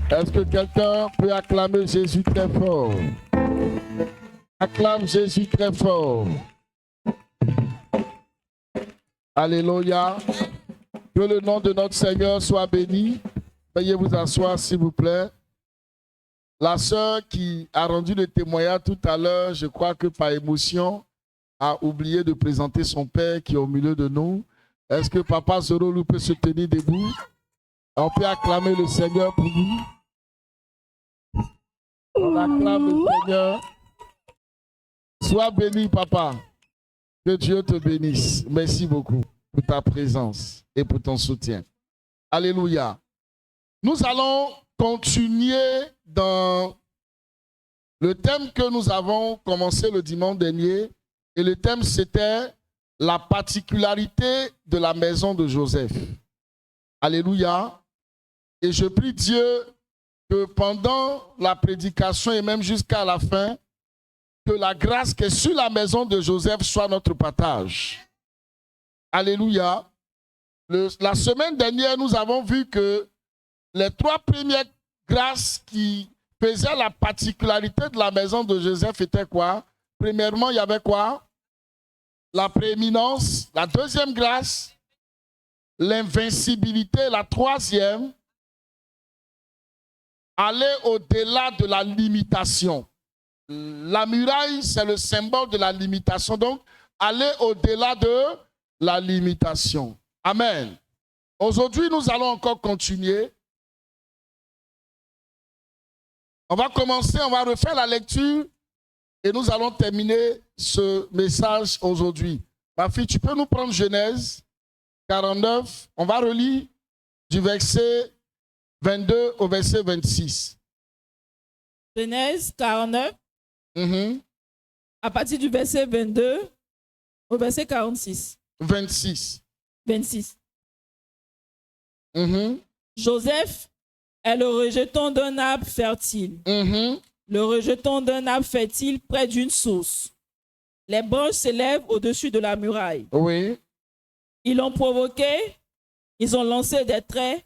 Est-ce que quelqu'un peut acclamer Jésus très fort? Acclame Jésus très fort. Alléluia. Que le nom de notre Seigneur soit béni. Veuillez vous asseoir, s'il vous plaît. La sœur qui a rendu le témoignage tout à l'heure, je crois que par émotion, a oublié de présenter son père qui est au milieu de nous. Est-ce que Papa Zorolou peut se tenir debout? On peut acclamer le Seigneur pour lui. On acclame le Seigneur. Sois béni, Papa. Que Dieu te bénisse. Merci beaucoup pour ta présence et pour ton soutien. Alléluia. Nous allons continuer dans le thème que nous avons commencé le dimanche dernier. Et le thème, c'était la particularité de la maison de Joseph. Alléluia. Et je prie Dieu que pendant la prédication et même jusqu'à la fin, que la grâce qui est sur la maison de Joseph soit notre partage. Alléluia. La semaine dernière, nous avons vu que les trois premières grâces qui faisaient la particularité de la maison de Joseph étaient quoi? Premièrement, il y avait quoi? La prééminence. La deuxième grâce, l'invincibilité. La troisième, aller au-delà de la limitation. La muraille, c'est le symbole de la limitation. Donc, aller au-delà de la limitation. Amen. Aujourd'hui, nous allons encore continuer. On va commencer, on va refaire la lecture et nous allons terminer ce message aujourd'hui. Ma fille, tu peux nous prendre Genèse 49. On va relire du verset 22 au verset 26. Genèse 49. À partir du verset 22 au verset 46. 26. 26. Joseph est le rejeton d'un arbre fertile. Le rejeton d'un arbre fertile près d'une source. Les branches s'élèvent au-dessus de la muraille. Oui. Ils l'ont provoqué, ils ont lancé des traits.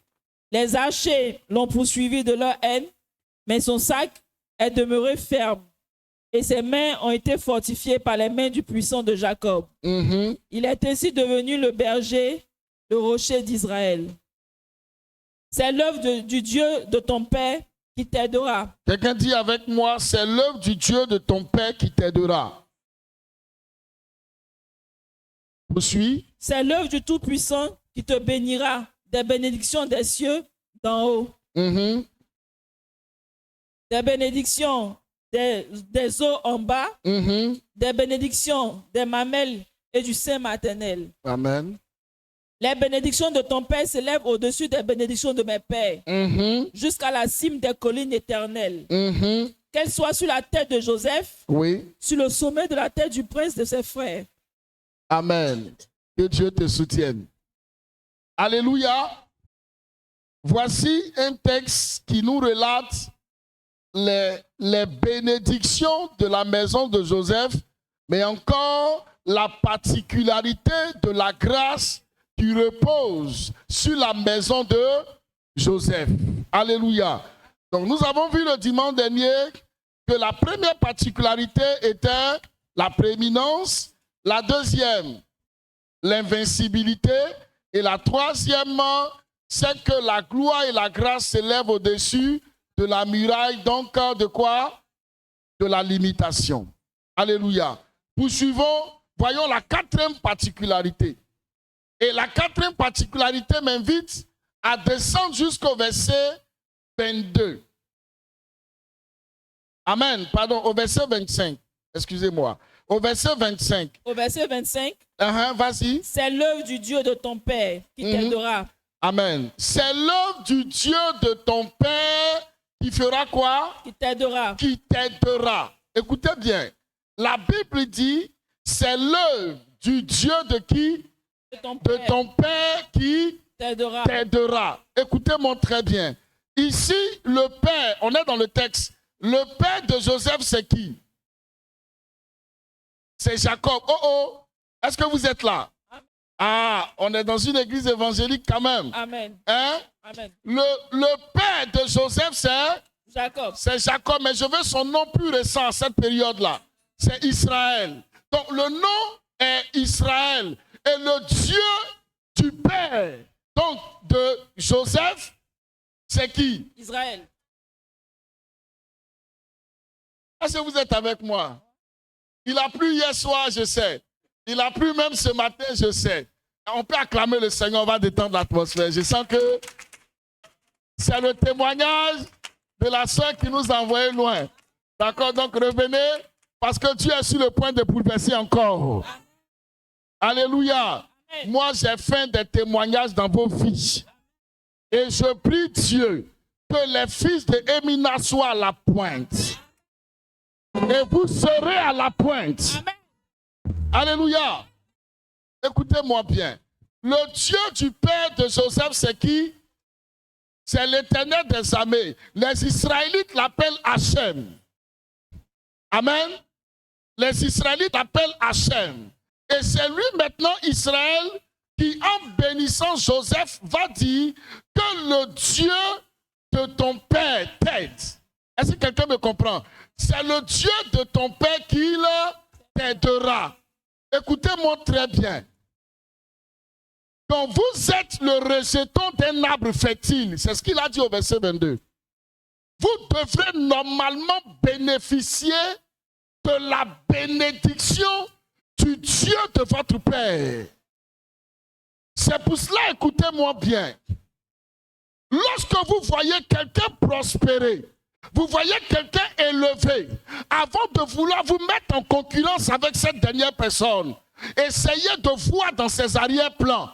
Les archers l'ont poursuivi de leur haine, mais son sac est demeuré ferme. Et ses mains ont été fortifiées par les mains du puissant de Jacob. Il est ainsi devenu le berger, le rocher d'Israël. C'est l'œuvre du Dieu de ton père qui t'aidera. Quelqu'un dit avec moi, c'est l'œuvre du Dieu de ton père qui t'aidera. Poursuis. C'est l'œuvre du Tout-Puissant qui te bénira des bénédictions des cieux d'en haut. Des bénédictions des eaux en bas, des bénédictions des mamelles et du sein maternel. Amen. Les bénédictions de ton père s'élèvent au-dessus des bénédictions de mes pères, jusqu'à la cime des collines éternelles. Qu'elles soient sur la tête de Joseph, sur le sommet de la tête du prince de ses frères. Amen. Que Dieu te soutienne. Alléluia. Voici un texte qui nous relate les bénédictions de la maison de Joseph, mais encore la particularité de la grâce qui repose sur la maison de Joseph. Alléluia. Donc nous avons vu le dimanche dernier que la première particularité était la prééminence, la deuxième, l'invincibilité, et la troisième, c'est que la gloire et la grâce s'élèvent au-dessus de la muraille, donc de quoi? De la limitation. Alléluia. Poursuivons, voyons la quatrième particularité. Et la quatrième particularité m'invite à descendre jusqu'au verset 22. Amen. Pardon, au verset 25. Excusez-moi. Au verset 25. Au verset 25. Vas-y. C'est l'œuvre du Dieu de ton père qui t'aidera. Amen. C'est l'œuvre du Dieu de ton père qui fera quoi? Qui t'aidera. Qui t'aidera. Écoutez bien. La Bible dit, c'est l'œuvre du Dieu de qui? De ton père qui t'aidera. Écoutez-moi très bien. Ici, le père, on est dans le texte. Le père de Joseph, c'est qui? C'est Jacob. Est-ce que vous êtes là? Ah, on est dans une église évangélique quand même. Amen. Hein? Amen. Le père de Joseph, c'est Jacob. C'est Jacob, mais je veux son nom plus récent à cette période-là. C'est Israël. Donc le nom est Israël. Et le Dieu du père, donc de Joseph, c'est qui? Israël. Est-ce que vous êtes avec moi? Il a plu hier soir, je sais. Il a plu même ce matin, je sais. On peut acclamer le Seigneur, on va détendre l'atmosphère. Je sens que c'est le témoignage de la soeur qui nous a envoyé loin. D'accord? Donc revenez, parce que Dieu est sur le point de bouleverser encore. Alléluia. Moi, j'ai fait des témoignages dans vos fiches. Et je prie Dieu que les fils de Émina soient à la pointe. Et vous serez à la pointe. Amen. Alléluia. Écoutez-moi bien. Le Dieu du père de Joseph, c'est qui? C'est l'Éternel des armées. Les Israélites l'appellent Hachem. Amen. Les Israélites l'appellent Hachem. Et c'est lui maintenant, Israël, qui en bénissant Joseph va dire que le Dieu de ton père t'aide. Est-ce que quelqu'un me comprend? C'est le Dieu de ton père qui t'aidera. Écoutez-moi très bien. Quand vous êtes le rejeton d'un arbre fertile, c'est ce qu'il a dit au verset 22, vous devrez normalement bénéficier de la bénédiction du Dieu de votre Père. C'est pour cela, écoutez-moi bien. Lorsque vous voyez quelqu'un prospérer, vous voyez quelqu'un élevé, avant de vouloir vous mettre en concurrence avec cette dernière personne, essayez de voir dans ses arrière-plans.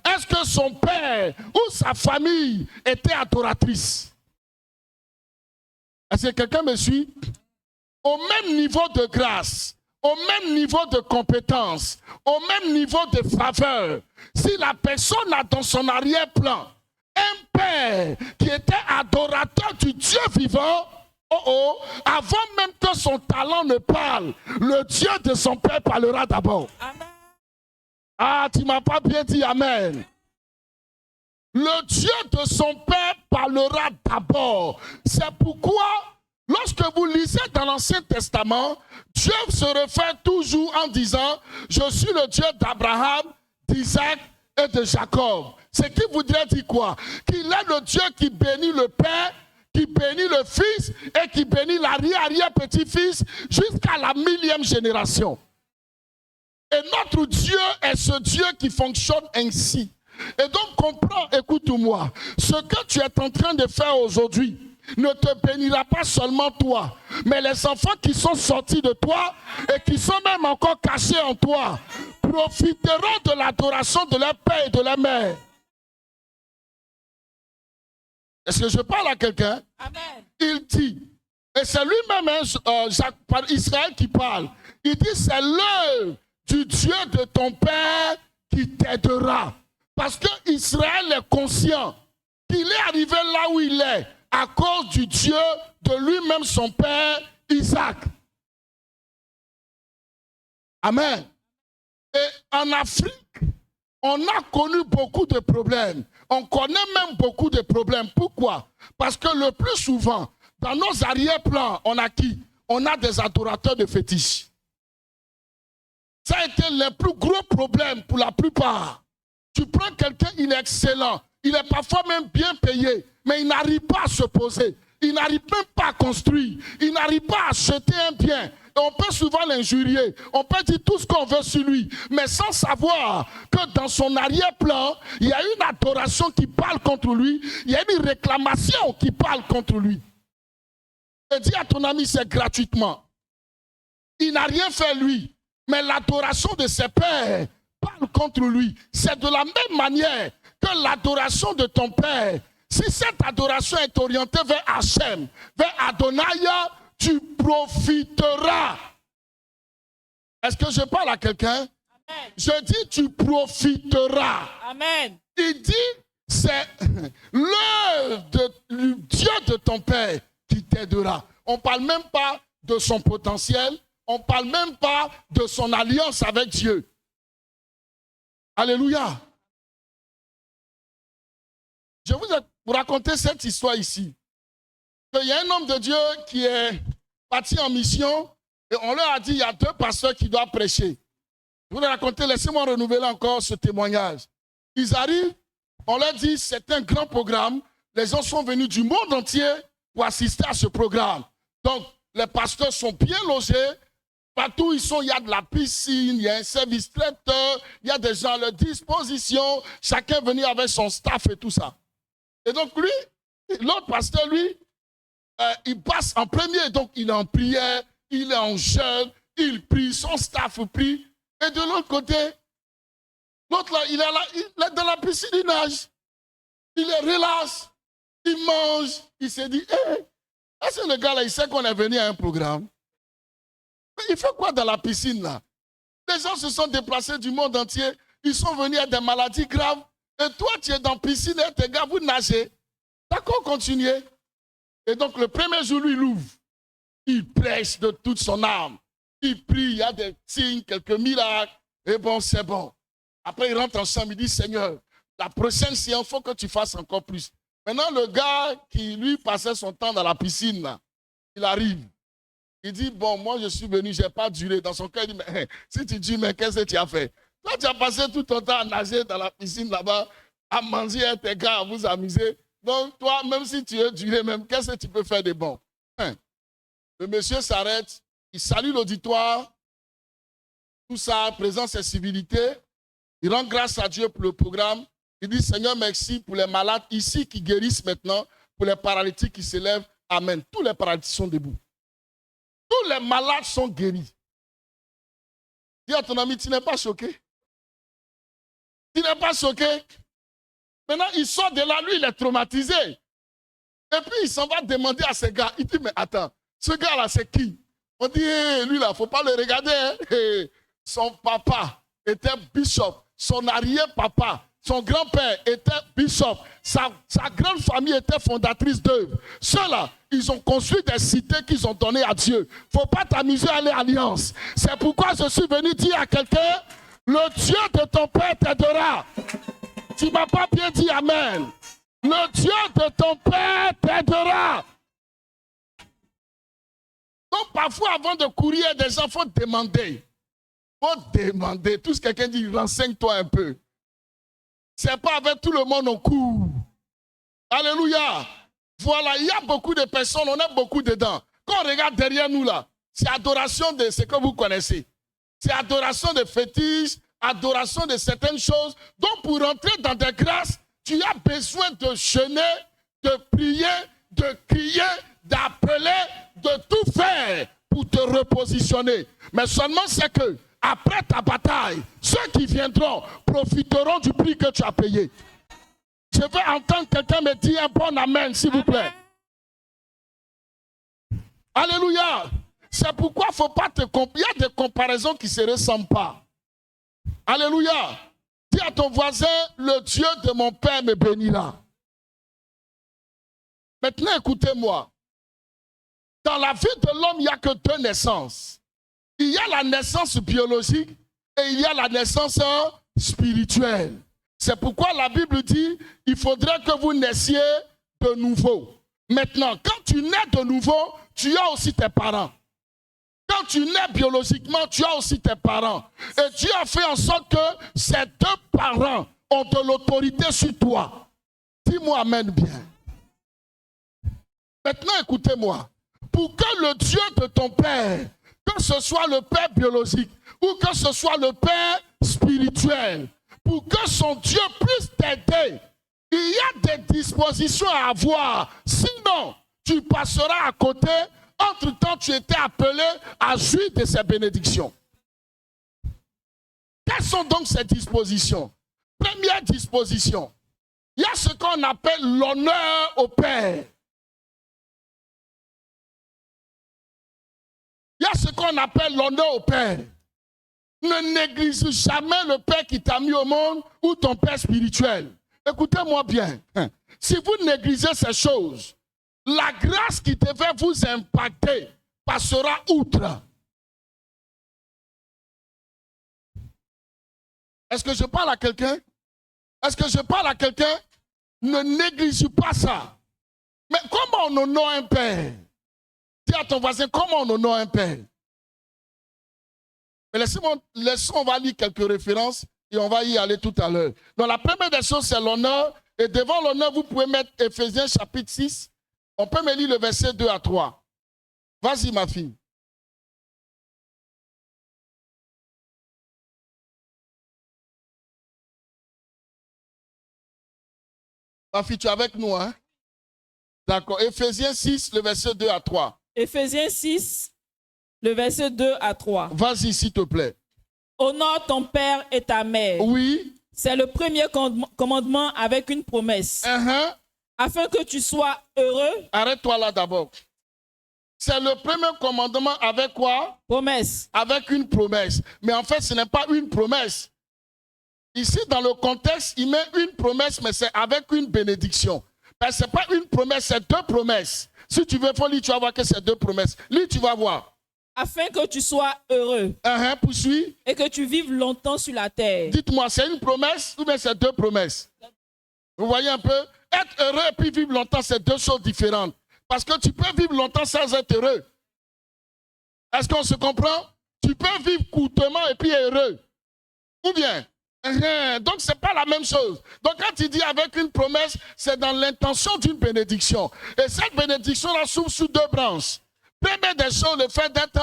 Est-ce que son père ou sa famille était adoratrice? Est-ce que quelqu'un me suit? Au même niveau de grâce, au même niveau de compétence, au même niveau de faveur, si la personne a dans son arrière-plan un père qui était adorateur du Dieu vivant, avant même que son talent ne parle, le Dieu de son père parlera d'abord. Amen. Ah, tu ne m'as pas bien dit amen. Le Dieu de son père parlera d'abord. C'est pourquoi, lorsque vous lisez dans l'Ancien Testament, Dieu se réfère toujours en disant « Je suis le Dieu d'Abraham, d'Isaac et de Jacob ». Ce qui voudrait dire quoi? Qu'il est le Dieu qui bénit le Père, qui bénit le Fils et qui bénit l'arrière-petit-fils jusqu'à la 1000e génération. Et notre Dieu est ce Dieu qui fonctionne ainsi. Et donc comprends, écoute-moi, ce que tu es en train de faire aujourd'hui ne te bénira pas seulement toi, mais les enfants qui sont sortis de toi et qui sont même encore cachés en toi profiteront de l'adoration de leur père et de leur mère. Est-ce que je parle à quelqu'un? Amen. Il dit, et c'est lui-même Israël qui parle, il dit c'est l'œuvre du Dieu de ton père qui t'aidera. Parce que Israël est conscient qu'il est arrivé là où il est à cause du Dieu de lui-même son père Isaac. Amen. Et en Afrique, on a connu beaucoup de problèmes. On connaît même beaucoup de problèmes. Pourquoi? Parce que le plus souvent, dans nos arrière-plans, on a qui? On a des adorateurs de fétiches. Ça a été le plus gros problème pour la plupart. Tu prends quelqu'un, il est excellent, il est parfois même bien payé, mais il n'arrive pas à se poser, il n'arrive même pas à construire, il n'arrive pas à acheter un bien. Et on peut souvent l'injurier, on peut dire tout ce qu'on veut sur lui, mais sans savoir que dans son arrière-plan, il y a une adoration qui parle contre lui, il y a une réclamation qui parle contre lui. Et dis à ton ami, c'est gratuitement. Il n'a rien fait lui, mais l'adoration de ses pères parle contre lui. C'est de la même manière que l'adoration de ton père. Si cette adoration est orientée vers Hachem, vers Adonai, tu profiteras. Est-ce que je parle à quelqu'un? Je dis tu profiteras. Amen. Il dit c'est l'œuvre du Dieu de ton père qui t'aidera. On ne parle même pas de son potentiel, on ne parle même pas de son alliance avec Dieu. Alléluia. Je vous ai raconté cette histoire ici. Il y a un homme de Dieu qui est parti en mission et on leur a dit il y a 2 pasteurs qui doivent prêcher. Je vous ai raconté, laissez-moi renouveler encore ce témoignage. Ils arrivent, on leur dit c'est un grand programme. Les gens sont venus du monde entier pour assister à ce programme. Donc, les pasteurs sont bien logés. Partout où ils sont, il y a de la piscine, il y a un service traiteur, il y a des gens à leur disposition. Chacun est venu avec son staff et tout ça. Et donc, lui, l'autre pasteur, lui, il passe en premier. Donc, il est en prière, il est en jeûne, il prie, son staff prie. Et de l'autre côté, l'autre là, il est dans la piscine, il nage. Il est relax, il mange. Il s'est dit, est-ce que le gars là, il sait qu'on est venu à un programme? Mais il fait quoi dans la piscine là? Les gens se sont déplacés du monde entier. Ils sont venus à des maladies graves. Et toi, tu es dans la piscine et tes gars, vous nagez. D'accord, continuez. Et donc, le premier jour, lui, il ouvre. Il prêche de toute son âme. Il prie, il y a des signes, quelques miracles. Et bon, c'est bon. Après, il rentre en chambre, il dit, Seigneur, la prochaine séance, il faut que tu fasses encore plus. Maintenant, le gars qui, lui, passait son temps dans la piscine, là, il arrive. Il dit, bon, moi, je suis venu, je n'ai pas duré. Dans son cœur, il dit, mais si tu dis, mais qu'est-ce que tu as fait? Toi, tu as passé tout ton temps à nager dans la piscine là-bas, à manger avec tes gars, à vous amuser. Donc, toi, même si tu es duré, même, qu'est-ce que tu peux faire de bon? Le monsieur s'arrête, il salue l'auditoire, tout ça, présence et civilité. Il rend grâce à Dieu pour le programme. Il dit, Seigneur, merci pour les malades ici qui guérissent maintenant, pour les paralytiques qui s'élèvent. Amen. Tous les paralytiques sont debout. Tous les malades sont guéris. Dis à ton ami, tu n'es pas choqué? Tu n'es pas choqué? Maintenant, il sort de là, lui, il est traumatisé. Et puis, il s'en va demander à ses gars. Il dit, mais attends, ce gars-là, c'est qui? On dit, lui, là, il ne faut pas le regarder. Hein? Son papa était bishop. Son arrière-papa, son grand-père était bishop. Sa grande famille était fondatrice d'œuvres. Ceux-là, ils ont construit des cités qu'ils ont données à Dieu. Il ne faut pas t'amuser à l'alliance. C'est pourquoi je suis venu dire à quelqu'un, le Dieu de ton père t'aidera. Tu ne m'as pas bien dit amen. Le Dieu de ton père t'aidera. Donc parfois, avant de courir des gens, il faut demander. Il faut demander. Tout ce que quelqu'un dit, renseigne-toi un peu. Ce n'est pas avec tout le monde on court. Alléluia. Voilà, il y a beaucoup de personnes, on est beaucoup dedans. Quand on regarde derrière nous là, c'est adoration de ce que vous connaissez. C'est adoration de fétiches, adoration de certaines choses. Donc pour rentrer dans des grâces, tu as besoin de jeûner, de prier, de crier, d'appeler, de tout faire pour te repositionner. Mais seulement c'est que, après ta bataille, ceux qui viendront profiteront du prix que tu as payé. Je veux entendre quelqu'un me dire un bon amen, s'il vous plaît. Alléluia. C'est pourquoi il ne faut pas te comparer. Il y a des comparaisons qui ne se ressemblent pas. Alléluia. Dis à ton voisin, le Dieu de mon Père me bénira. Maintenant, écoutez-moi. Dans la vie de l'homme, il n'y a que 2 naissances. Il y a la naissance biologique et il y a la naissance spirituelle. C'est pourquoi la Bible dit, il faudrait que vous naissiez de nouveau. Maintenant, quand tu nais de nouveau, tu as aussi tes parents. Quand tu nais biologiquement, tu as aussi tes parents. Et Dieu a fait en sorte que ces 2 parents ont de l'autorité sur toi. Dis-moi amen bien. Maintenant, écoutez-moi. Pour que le Dieu de ton père, que ce soit le père biologique ou que ce soit le père spirituel, pour que son Dieu puisse t'aider, il y a des dispositions à avoir. Sinon, tu passeras à côté. Entre-temps, tu étais appelé à jouir de ces bénédictions. Quelles sont donc ces dispositions? Première disposition, il y a ce qu'on appelle l'honneur au Père. Il y a ce qu'on appelle l'honneur au Père. Ne néglige jamais le Père qui t'a mis au monde ou ton Père spirituel. Écoutez-moi bien. Si vous négligez ces choses, la grâce qui devait vous impacter passera outre. Est-ce que je parle à quelqu'un? Est-ce que je parle à quelqu'un? Ne néglige pas ça. Mais comment on honore un père? Dis à ton voisin, comment on honore un père? Mais laissons, on va lire quelques références et on va y aller tout à l'heure. Donc la première des choses, c'est l'honneur. Et devant l'honneur, vous pouvez mettre Éphésiens chapitre 6. On peut me lire le verset 2 à 3. Vas-y, ma fille. Ma fille, tu es avec nous, hein? D'accord. Éphésiens 6, le verset 2 à 3. Éphésiens 6, le verset 2 à 3. Vas-y, s'il te plaît. Honore ton père et ta mère. Oui. C'est le premier commandement avec une promesse. Afin que tu sois heureux. Arrête-toi là d'abord. C'est le premier commandement avec quoi? Promesse. Avec une promesse. Mais en fait, ce n'est pas une promesse. Ici, dans le contexte, il met une promesse, mais c'est avec une bénédiction. Ben, ce n'est pas une promesse, c'est deux promesses. Si tu veux, faut lire, tu vas voir que c'est deux promesses. Lis, tu vas voir. Afin que tu sois heureux. Poursuis. Et que tu vives longtemps sur la terre. Dites-moi, c'est une promesse ou bien c'est deux promesses? Vous voyez un peu? Être heureux et puis vivre longtemps, c'est deux choses différentes. Parce que tu peux vivre longtemps sans être heureux. Est-ce qu'on se comprend? Tu peux vivre courtement et puis heureux. Ou bien? Donc, ce n'est pas la même chose. Donc, quand il dit avec une promesse, c'est dans l'intention d'une bénédiction. Et cette bénédiction-là s'ouvre sous deux branches. Première des choses, le fait d'être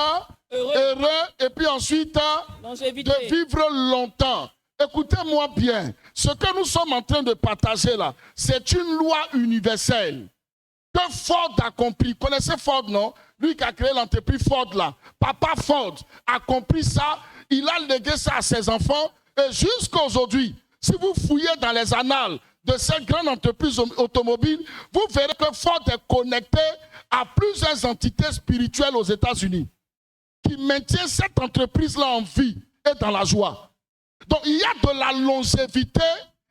heureux et puis ensuite de vivre longtemps. Écoutez-moi bien. Ce que nous sommes en train de partager là, c'est une loi universelle que Ford a compris. Vous connaissez Ford, non? Lui qui a créé l'entreprise Ford là. Papa Ford a compris ça. Il a légué ça à ses enfants. Et jusqu'à aujourd'hui, si vous fouillez dans les annales de cette grande entreprise automobile, vous verrez que Ford est connecté à plusieurs entités spirituelles aux États-Unis qui maintiennent cette entreprise-là en vie et dans la joie. Donc, il y a de la longévité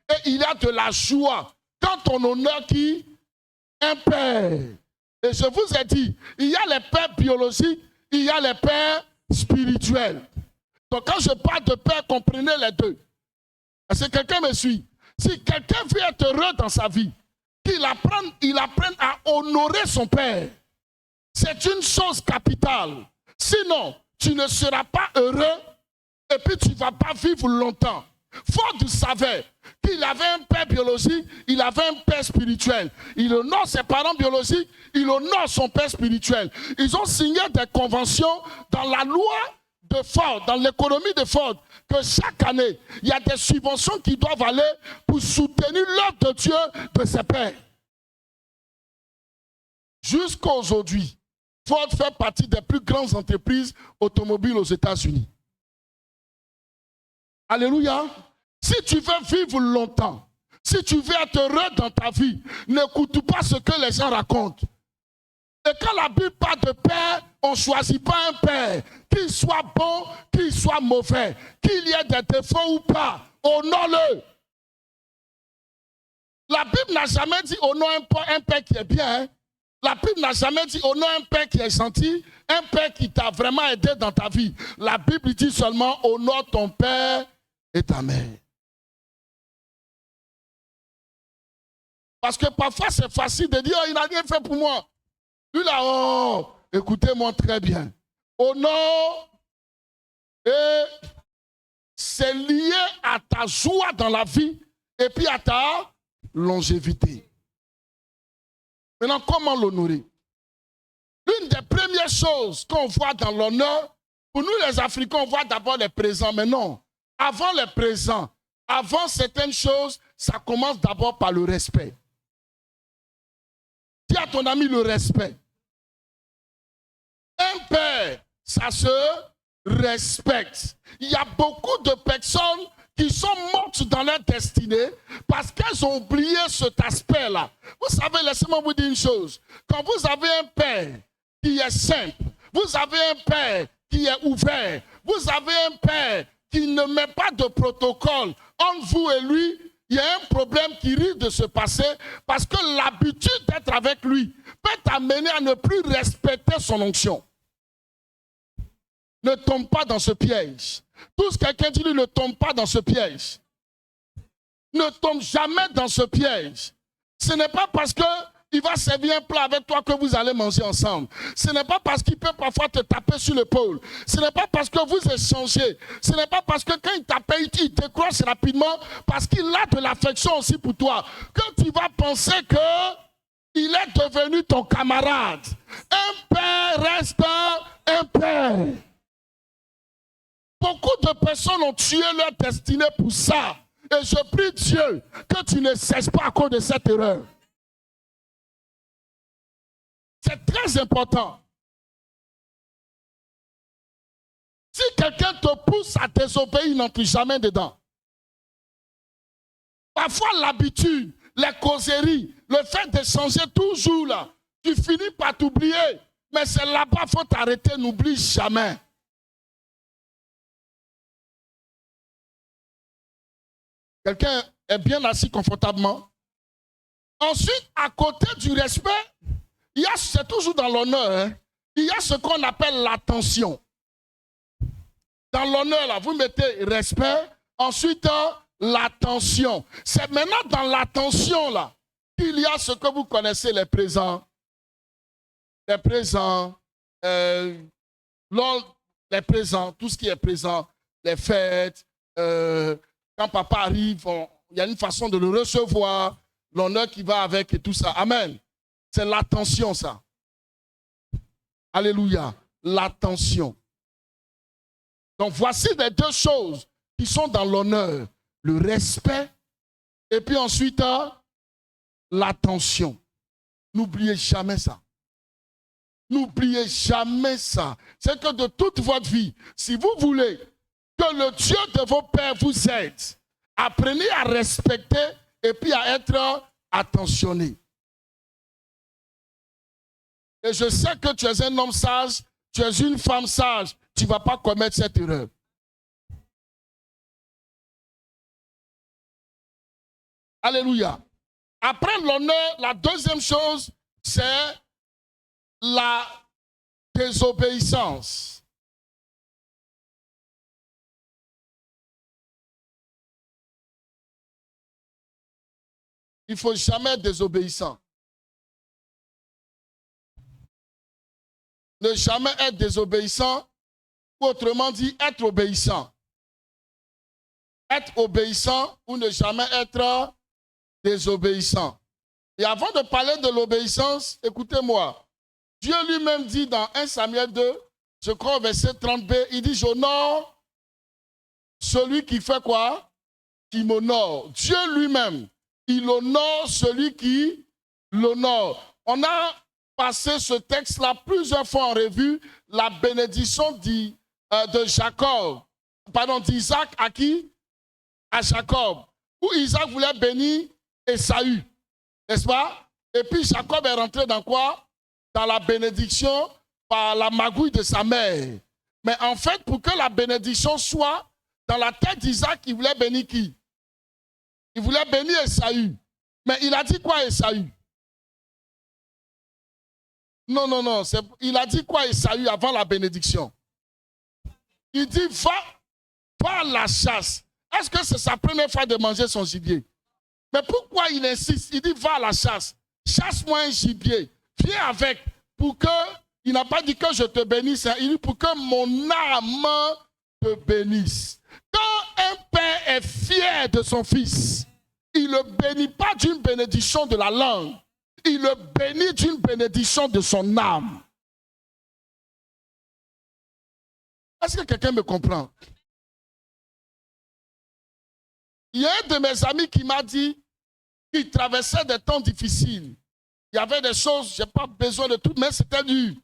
et il y a de la joie quand on honore qui? Un père. Et je vous ai dit, il y a les pères biologiques, il y a les pères spirituels. Donc, quand je parle de père, comprenez les deux. Est-ce que quelqu'un me suit? Si quelqu'un veut être heureux dans sa vie, qu'il apprenne à honorer son père. C'est une chose capitale. Sinon, tu ne seras pas heureux et puis tu ne vas pas vivre longtemps. Ford savait qu'il avait un père biologique, il avait un père spirituel. Il honore ses parents biologiques, il honore son père spirituel. Ils ont signé des conventions dans la loi de Ford, dans l'économie de Ford, que chaque année, il y a des subventions qui doivent aller pour soutenir l'œuvre de Dieu de ses pères. Jusqu'à aujourd'hui, Ford fait partie des plus grandes entreprises automobiles aux États-Unis. Alléluia. Si tu veux vivre longtemps, si tu veux être heureux dans ta vie, n'écoute pas ce que les gens racontent. Et quand la Bible parle de père, on ne choisit pas un père, qu'il soit bon, qu'il soit mauvais, qu'il y ait des défauts ou pas, honore-le. La Bible n'a jamais dit honore un père qui est bien. La Bible n'a jamais dit honore un père qui est gentil, un père qui t'a vraiment aidé dans ta vie. La Bible dit seulement honore ton père et ta mère. Parce que parfois c'est facile de dire oh, il n'a rien fait pour moi. Lui là, oh, écoutez-moi très bien. Honore, et c'est lié à ta joie dans la vie et puis à ta longévité. Maintenant, comment l'honorer? L'une des premières choses qu'on voit dans l'honneur, pour nous les Africains, on voit d'abord les présents, mais non. Avant les présents, avant certaines choses, ça commence d'abord par le respect. Dis à ton ami le respect. Un père, ça se respecte. Il y a beaucoup de personnes qui sont mortes dans leur destinée parce qu'elles ont oublié cet aspect-là. Vous savez, laissez-moi vous dire une chose. Quand vous avez un père qui est simple, vous avez un père qui est ouvert, vous avez un père qui ne met pas de protocole entre vous et lui, il y a un problème qui risque de se passer parce que l'habitude d'être avec lui peut t'amener à ne plus respecter son onction. Ne tombe pas dans ce piège. Tous quelqu'un dit, ne tombe pas dans ce piège. Ne tombe jamais dans ce piège. Ce n'est pas parce qu'il va servir un plat avec toi que vous allez manger ensemble. Ce n'est pas parce qu'il peut parfois te taper sur l'épaule. Ce n'est pas parce que vous échangez. Ce n'est pas parce que quand il t'appelle, il décroche rapidement parce qu'il a de l'affection aussi pour toi que tu vas penser qu'il est devenu ton camarade. Un père reste un père. Beaucoup de personnes ont tué leur destinée pour ça. Et je prie Dieu que tu ne cesses pas à cause de cette erreur. C'est très important. Si quelqu'un te pousse à désobéir, n'entre jamais dedans. Parfois, l'habitude, les causeries, le fait d'échanger toujours là, tu finis par t'oublier. Mais c'est là-bas qu'il faut t'arrêter, n'oublie jamais. Quelqu'un est bien assis confortablement. Ensuite, à côté du respect, c'est toujours dans l'honneur, hein, il y a ce qu'on appelle l'attention. Dans l'honneur, là, vous mettez respect, ensuite l'attention. C'est maintenant dans l'attention là qu'il y a ce que vous connaissez, les présents. Les présents, les présents, tout ce qui est présent, les fêtes, quand papa arrive, il y a une façon de le recevoir, l'honneur qui va avec et tout ça. Amen. C'est l'attention, ça. Alléluia. L'attention. Donc, voici les deux choses qui sont dans l'honneur. Le respect et puis ensuite, l'attention. N'oubliez jamais ça. N'oubliez jamais ça. C'est que de toute votre vie, si vous voulez que le Dieu de vos pères vous aide, apprenez à respecter et puis à être attentionné. Et je sais que tu es un homme sage, tu es une femme sage, tu ne vas pas commettre cette erreur. Alléluia. Après l'honneur, la deuxième chose, c'est la désobéissance. Il ne faut jamais être désobéissant. Ne jamais être désobéissant, ou autrement dit, être obéissant. Être obéissant ou ne jamais être désobéissant. Et avant de parler de l'obéissance, écoutez-moi. Dieu lui-même dit dans 1 Samuel 2, je crois au verset 30b, il dit, j'honore celui qui fait quoi? Qui m'honore. Dieu lui-même, il honore celui qui l'honore. On a passé ce texte-là plusieurs fois en revue, la bénédiction de Jacob, pardon, d'Isaac à qui? À Jacob. Où Isaac voulait bénir Ésaü, n'est-ce pas? Et puis Jacob est rentré dans quoi? Dans la bénédiction par la magouille de sa mère. Mais en fait, pour que la bénédiction soit dans la tête d'Isaac, il voulait bénir qui? Il voulait bénir Ésaü. Mais il a dit quoi Ésaü? Non. Il a dit quoi Ésaü avant la bénédiction? Il dit, va à la chasse. Est-ce que c'est sa première fois de manger son gibier? Mais pourquoi il insiste? Il dit, va à la chasse. Chasse-moi un gibier. Viens avec. Il n'a pas dit que je te bénisse. Il dit pour que mon âme te bénisse. Quand un père est fier de son fils, il ne le bénit pas d'une bénédiction de la langue. Il le bénit d'une bénédiction de son âme. Est-ce que quelqu'un me comprend? Il y a un de mes amis qui m'a dit qu'il traversait des temps difficiles. Il y avait des choses, je n'ai pas besoin de tout, mais c'était dur.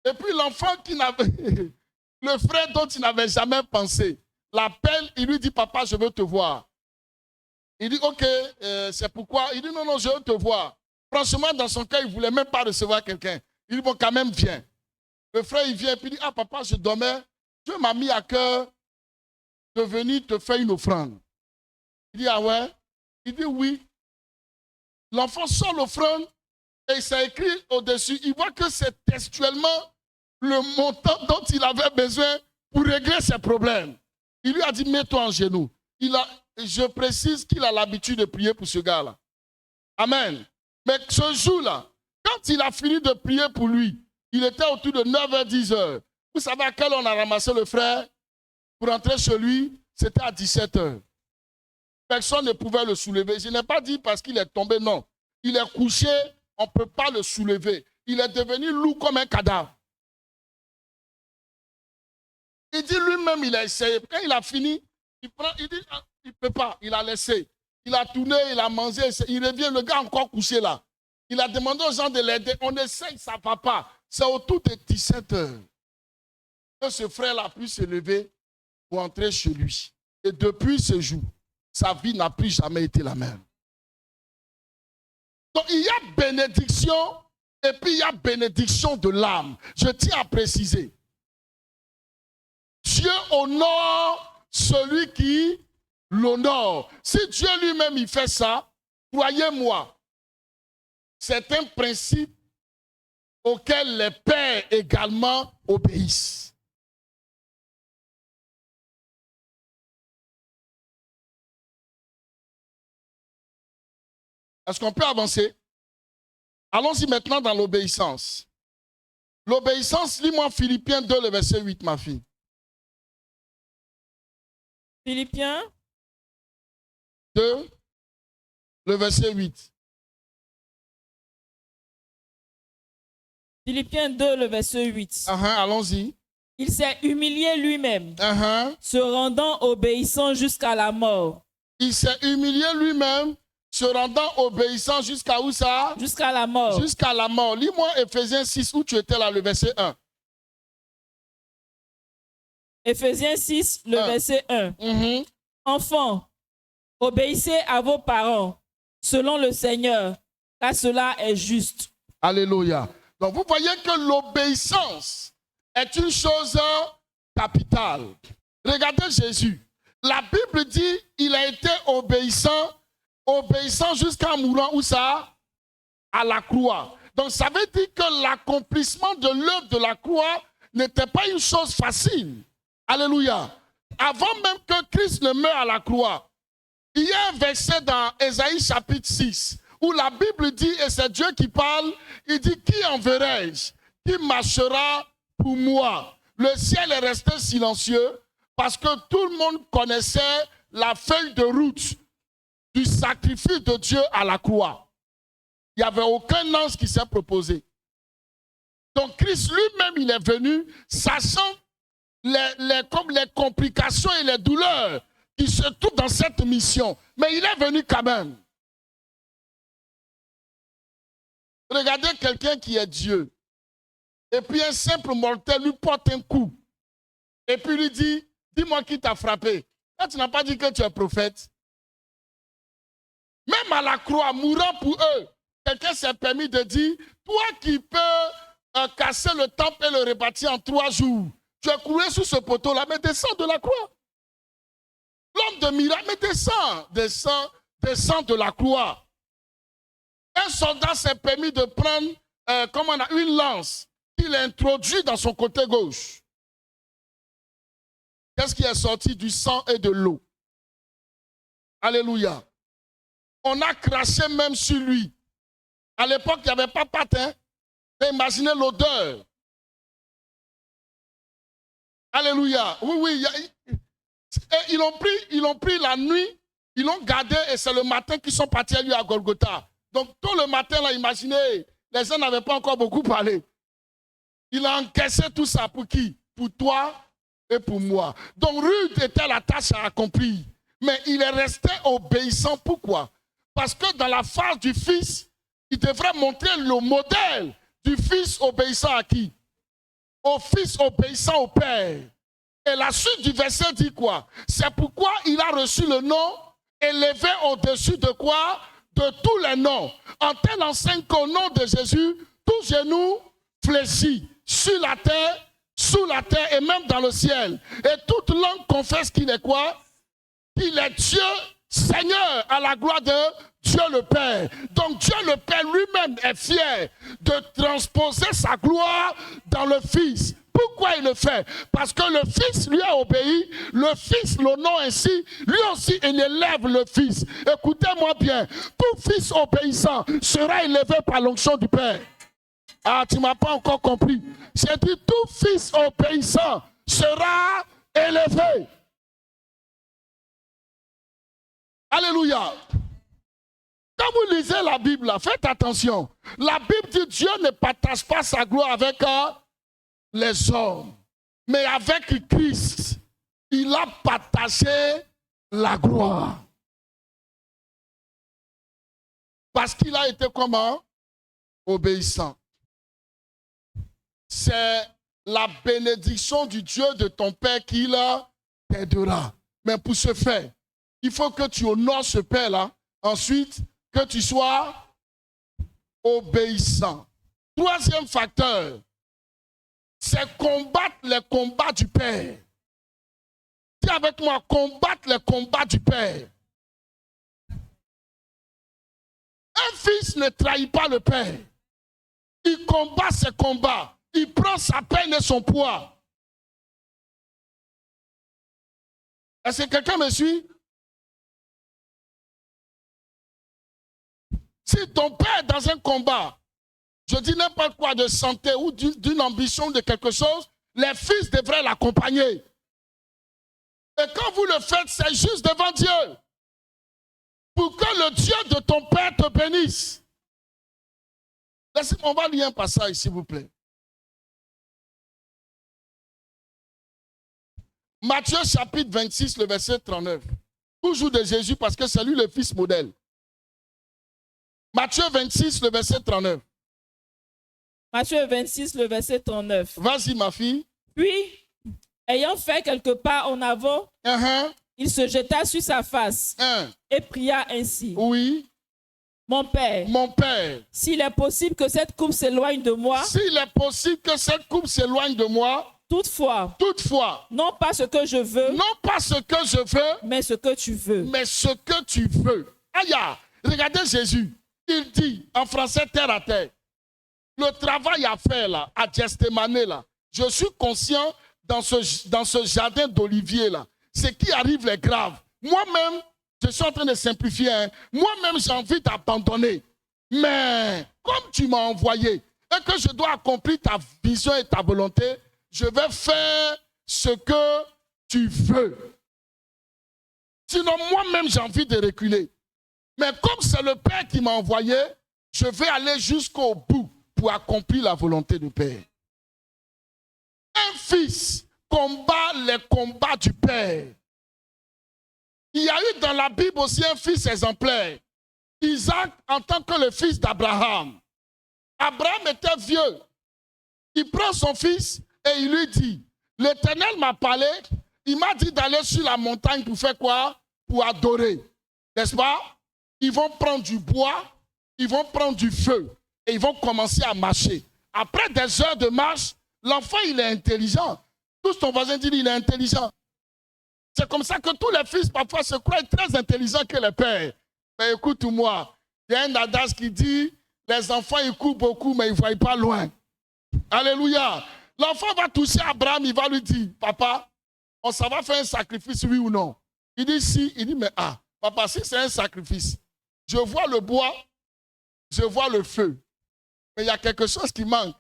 Et puis l'enfant le frère dont il n'avait jamais pensé, l'appelle, il lui dit, papa, je veux te voir. Il dit, ok, c'est pourquoi? Il dit, non, je veux te voir. Franchement, dans son cas, il ne voulait même pas recevoir quelqu'un. Il dit, bon, quand même, viens. Le frère, il vient et puis il dit, ah, papa, je dormais. Dieu m'a mis à cœur de venir te faire une offrande. Il dit, ah ouais? Il dit, oui. L'enfant sort l'offrande et c'est écrit au-dessus. Il voit que c'est textuellement le montant dont il avait besoin pour régler ses problèmes. Il lui a dit, mets-toi en genoux. Je précise qu'il a l'habitude de prier pour ce gars-là. Amen. Mais ce jour-là, quand il a fini de prier pour lui, il était autour de 9h, 10h. Vous savez à quelle heure on a ramassé le frère pour entrer chez lui? C'était à 17h. Personne ne pouvait le soulever. Je n'ai pas dit parce qu'il est tombé, non. Il est couché, on ne peut pas le soulever. Il est devenu lourd comme un cadavre. Il dit lui-même, il a essayé. Quand il a fini, il dit, il ne peut pas, il a laissé. Il a tourné, il a mangé, il revient, le gars encore couché là. Il a demandé aux gens de l'aider. On essaye, ça ne va pas. C'est autour de 17h que ce frère-là a pu se lever pour entrer chez lui. Et depuis ce jour, sa vie n'a plus jamais été la même. Donc il y a bénédiction et puis il y a bénédiction de l'âme. Je tiens à préciser. Dieu honore celui qui l'honore. Si Dieu lui-même il fait ça, croyez-moi, c'est un principe auquel les pères également obéissent. Est-ce qu'on peut avancer? Allons-y maintenant dans l'obéissance. L'obéissance, lis-moi Philippiens 2, le verset 8, ma fille. Philippiens 2, le verset 8. Philippiens 2, le verset 8. Allons-y. Il s'est humilié lui-même, se rendant obéissant jusqu'à la mort. Il s'est humilié lui-même, se rendant obéissant jusqu'à où ça? Jusqu'à la mort. Jusqu'à la mort. Lis-moi Éphésiens 6, où tu étais là, le verset 1. Éphésiens 6, le verset 1. Enfants, obéissez à vos parents, selon le Seigneur, car cela est juste. Alléluia. Donc vous voyez que l'obéissance est une chose capitale. Regardez Jésus. La Bible dit qu'il a été obéissant jusqu'à mourant, où ça? À la croix. Donc ça veut dire que l'accomplissement de l'œuvre de la croix n'était pas une chose facile. Alléluia. Avant même que Christ ne meure à la croix, il y a un verset dans Ésaïe chapitre 6 où la Bible dit, et c'est Dieu qui parle, il dit, qui enverrai-je? Qui marchera pour moi? Le ciel est resté silencieux parce que tout le monde connaissait la feuille de route du sacrifice de Dieu à la croix. Il n'y avait aucun ange qui s'est proposé. Donc Christ lui-même, il est venu, sachant les complications et les douleurs qui se trouvent dans cette mission. Mais il est venu quand même. Regardez quelqu'un qui est Dieu. Et puis un simple mortel lui porte un coup. Et puis lui dit, dis-moi qui t'a frappé. Là, tu n'as pas dit que tu es prophète. Même à la croix, mourant pour eux, quelqu'un s'est permis de dire, toi qui peux casser le temple et le rebâtir en 3 jours, tu es coulé sous ce poteau-là, mais descends de la croix. L'homme de miracle, mais descends de la croix. Un soldat s'est permis de prendre une lance qu'il a introduit dans son côté gauche. Qu'est-ce qui est sorti? Du sang et de l'eau. Alléluia. On a craché même sur lui. À l'époque, il n'y avait pas patin. Imaginez l'odeur. Alléluia. Oui. Et ils l'ont pris la nuit, ils l'ont gardé et c'est le matin qu'ils sont partis à lui à Golgotha. Donc, tout le matin, là, imaginez, les gens n'avaient pas encore beaucoup parlé. Il a encaissé tout ça pour qui? Pour toi et pour moi. Donc, rude était la tâche à accomplir. Mais il est resté obéissant. Pourquoi? Parce que dans la phase du Fils, il devrait montrer le modèle du Fils obéissant à qui? Au Fils obéissant au Père. Et la suite du verset dit quoi? C'est pourquoi il a reçu le nom élevé au-dessus de quoi? De tous les noms. En tel enseigne qu'au nom de Jésus, tout genou fléchit sur la terre, sous la terre et même dans le ciel. Et toute langue confesse qu'il est quoi? Qu'il est Dieu, Seigneur, à la gloire de Dieu le Père. Donc Dieu le Père lui-même est fier de transposer sa gloire dans le Fils. Pourquoi il le fait? Parce que le Fils lui a obéi, le Fils l'honore ainsi, lui aussi il élève le Fils. Écoutez-moi bien, tout fils obéissant sera élevé par l'onction du Père. Ah, tu ne m'as pas encore compris. J'ai dit tout fils obéissant sera élevé. Alléluia. Quand vous lisez la Bible, faites attention. La Bible dit Dieu ne partage pas sa gloire avec les hommes, mais avec Christ. Il a partagé la gloire. Parce qu'il a été comment? Obéissant. C'est la bénédiction du Dieu de ton Père qui t'aidera. Mais pour ce faire, il faut que tu honores ce Père-là. Ensuite, que tu sois obéissant. Troisième facteur, c'est combattre les combats du Père. Dis avec moi, combattre les combats du Père. Un fils ne trahit pas le Père. Il combat ses combats. Il prend sa peine et son poids. Est-ce que quelqu'un me suit? Si ton père est dans un combat, je dis n'importe quoi de santé ou d'une ambition de quelque chose, les fils devraient l'accompagner. Et quand vous le faites, c'est juste devant Dieu. Pour que le Dieu de ton père te bénisse. Laissez-moi, on va lire un passage, s'il vous plaît. Matthieu chapitre 26, le verset 39. Toujours de Jésus parce que c'est lui le fils modèle. Matthieu 26, le verset 39. Matthieu 26, le verset 39. Vas-y, ma fille. Puis, ayant fait quelques pas en avant, il se jeta sur sa face et pria ainsi. Oui. Mon Père, s'il est possible que cette coupe s'éloigne de moi, toutefois, non pas ce que je veux, mais ce que tu veux. Aïe, regardez Jésus. Il dit en français terre à terre, le travail à faire là, à Gethsémane là, je suis conscient dans ce jardin d'olivier là, ce qui arrive est grave. Moi-même, je suis en train de simplifier, moi-même j'ai envie d'abandonner. Mais comme tu m'as envoyé et que je dois accomplir ta vision et ta volonté, je vais faire ce que tu veux. Sinon, moi-même j'ai envie de reculer. Mais comme c'est le Père qui m'a envoyé, je vais aller jusqu'au bout pour accomplir la volonté du Père. Un fils combat les combats du Père. Il y a eu dans la Bible aussi un fils exemplaire. Isaac en tant que le fils d'Abraham. Abraham était vieux. Il prend son fils et il lui dit, l'Éternel m'a parlé, il m'a dit d'aller sur la montagne pour faire quoi? Pour adorer. N'est-ce pas? Ils vont prendre du bois, ils vont prendre du feu et ils vont commencer à marcher. Après des heures de marche, l'enfant, il est intelligent. Tous ton voisin dit il est intelligent. C'est comme ça que tous les fils parfois se croient très intelligents que les pères. Mais écoute-moi, il y a un adage qui dit, les enfants, ils courent beaucoup, mais ils ne voient pas loin. Alléluia. L'enfant va toucher Abraham, il va lui dire, papa, on s'en va faire un sacrifice, oui ou non? Il dit si, il dit, mais papa, si c'est un sacrifice, je vois le bois, je vois le feu. Mais il y a quelque chose qui manque.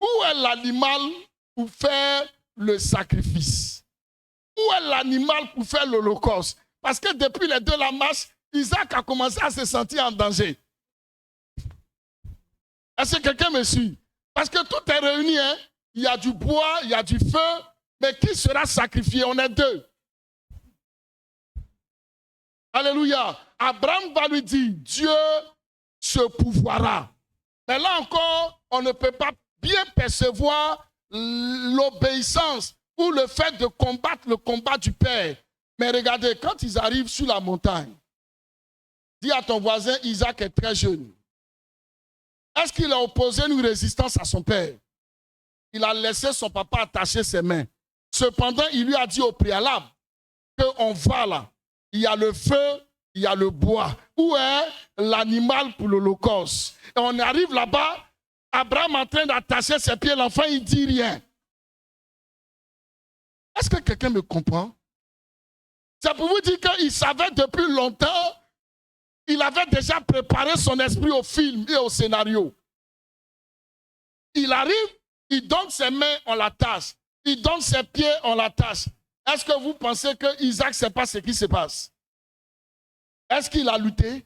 Où est l'animal pour faire le sacrifice? Où est l'animal pour faire l'holocauste? Parce que depuis les deux la marche, Isaac a commencé à se sentir en danger. Est-ce que quelqu'un me suit? Parce que tout est réuni. Il y a du bois, il y a du feu. Mais qui sera sacrifié? On est deux. Alléluia. Abraham va lui dire, Dieu se pourvoira. Mais là encore, on ne peut pas bien percevoir l'obéissance ou le fait de combattre le combat du Père. Mais regardez, quand ils arrivent sur la montagne, dis à ton voisin, Isaac est très jeune. Est-ce qu'il a opposé une résistance à son père? Il a laissé son papa attacher ses mains. Cependant, il lui a dit au préalable qu'on va là. Il y a le feu, il y a le bois. Où est l'animal pour l'holocauste? Et on arrive là-bas, Abraham en train d'attacher ses pieds, l'enfant, il ne dit rien. Est-ce que quelqu'un me comprend? C'est pour vous dire qu'il savait depuis longtemps, il avait déjà préparé son esprit au film et au scénario. Il arrive, il donne ses mains, on l'attache. Il donne ses pieds, on l'attache. Est-ce que vous pensez que Isaac ne sait pas ce qui se passe? Est-ce qu'il a lutté?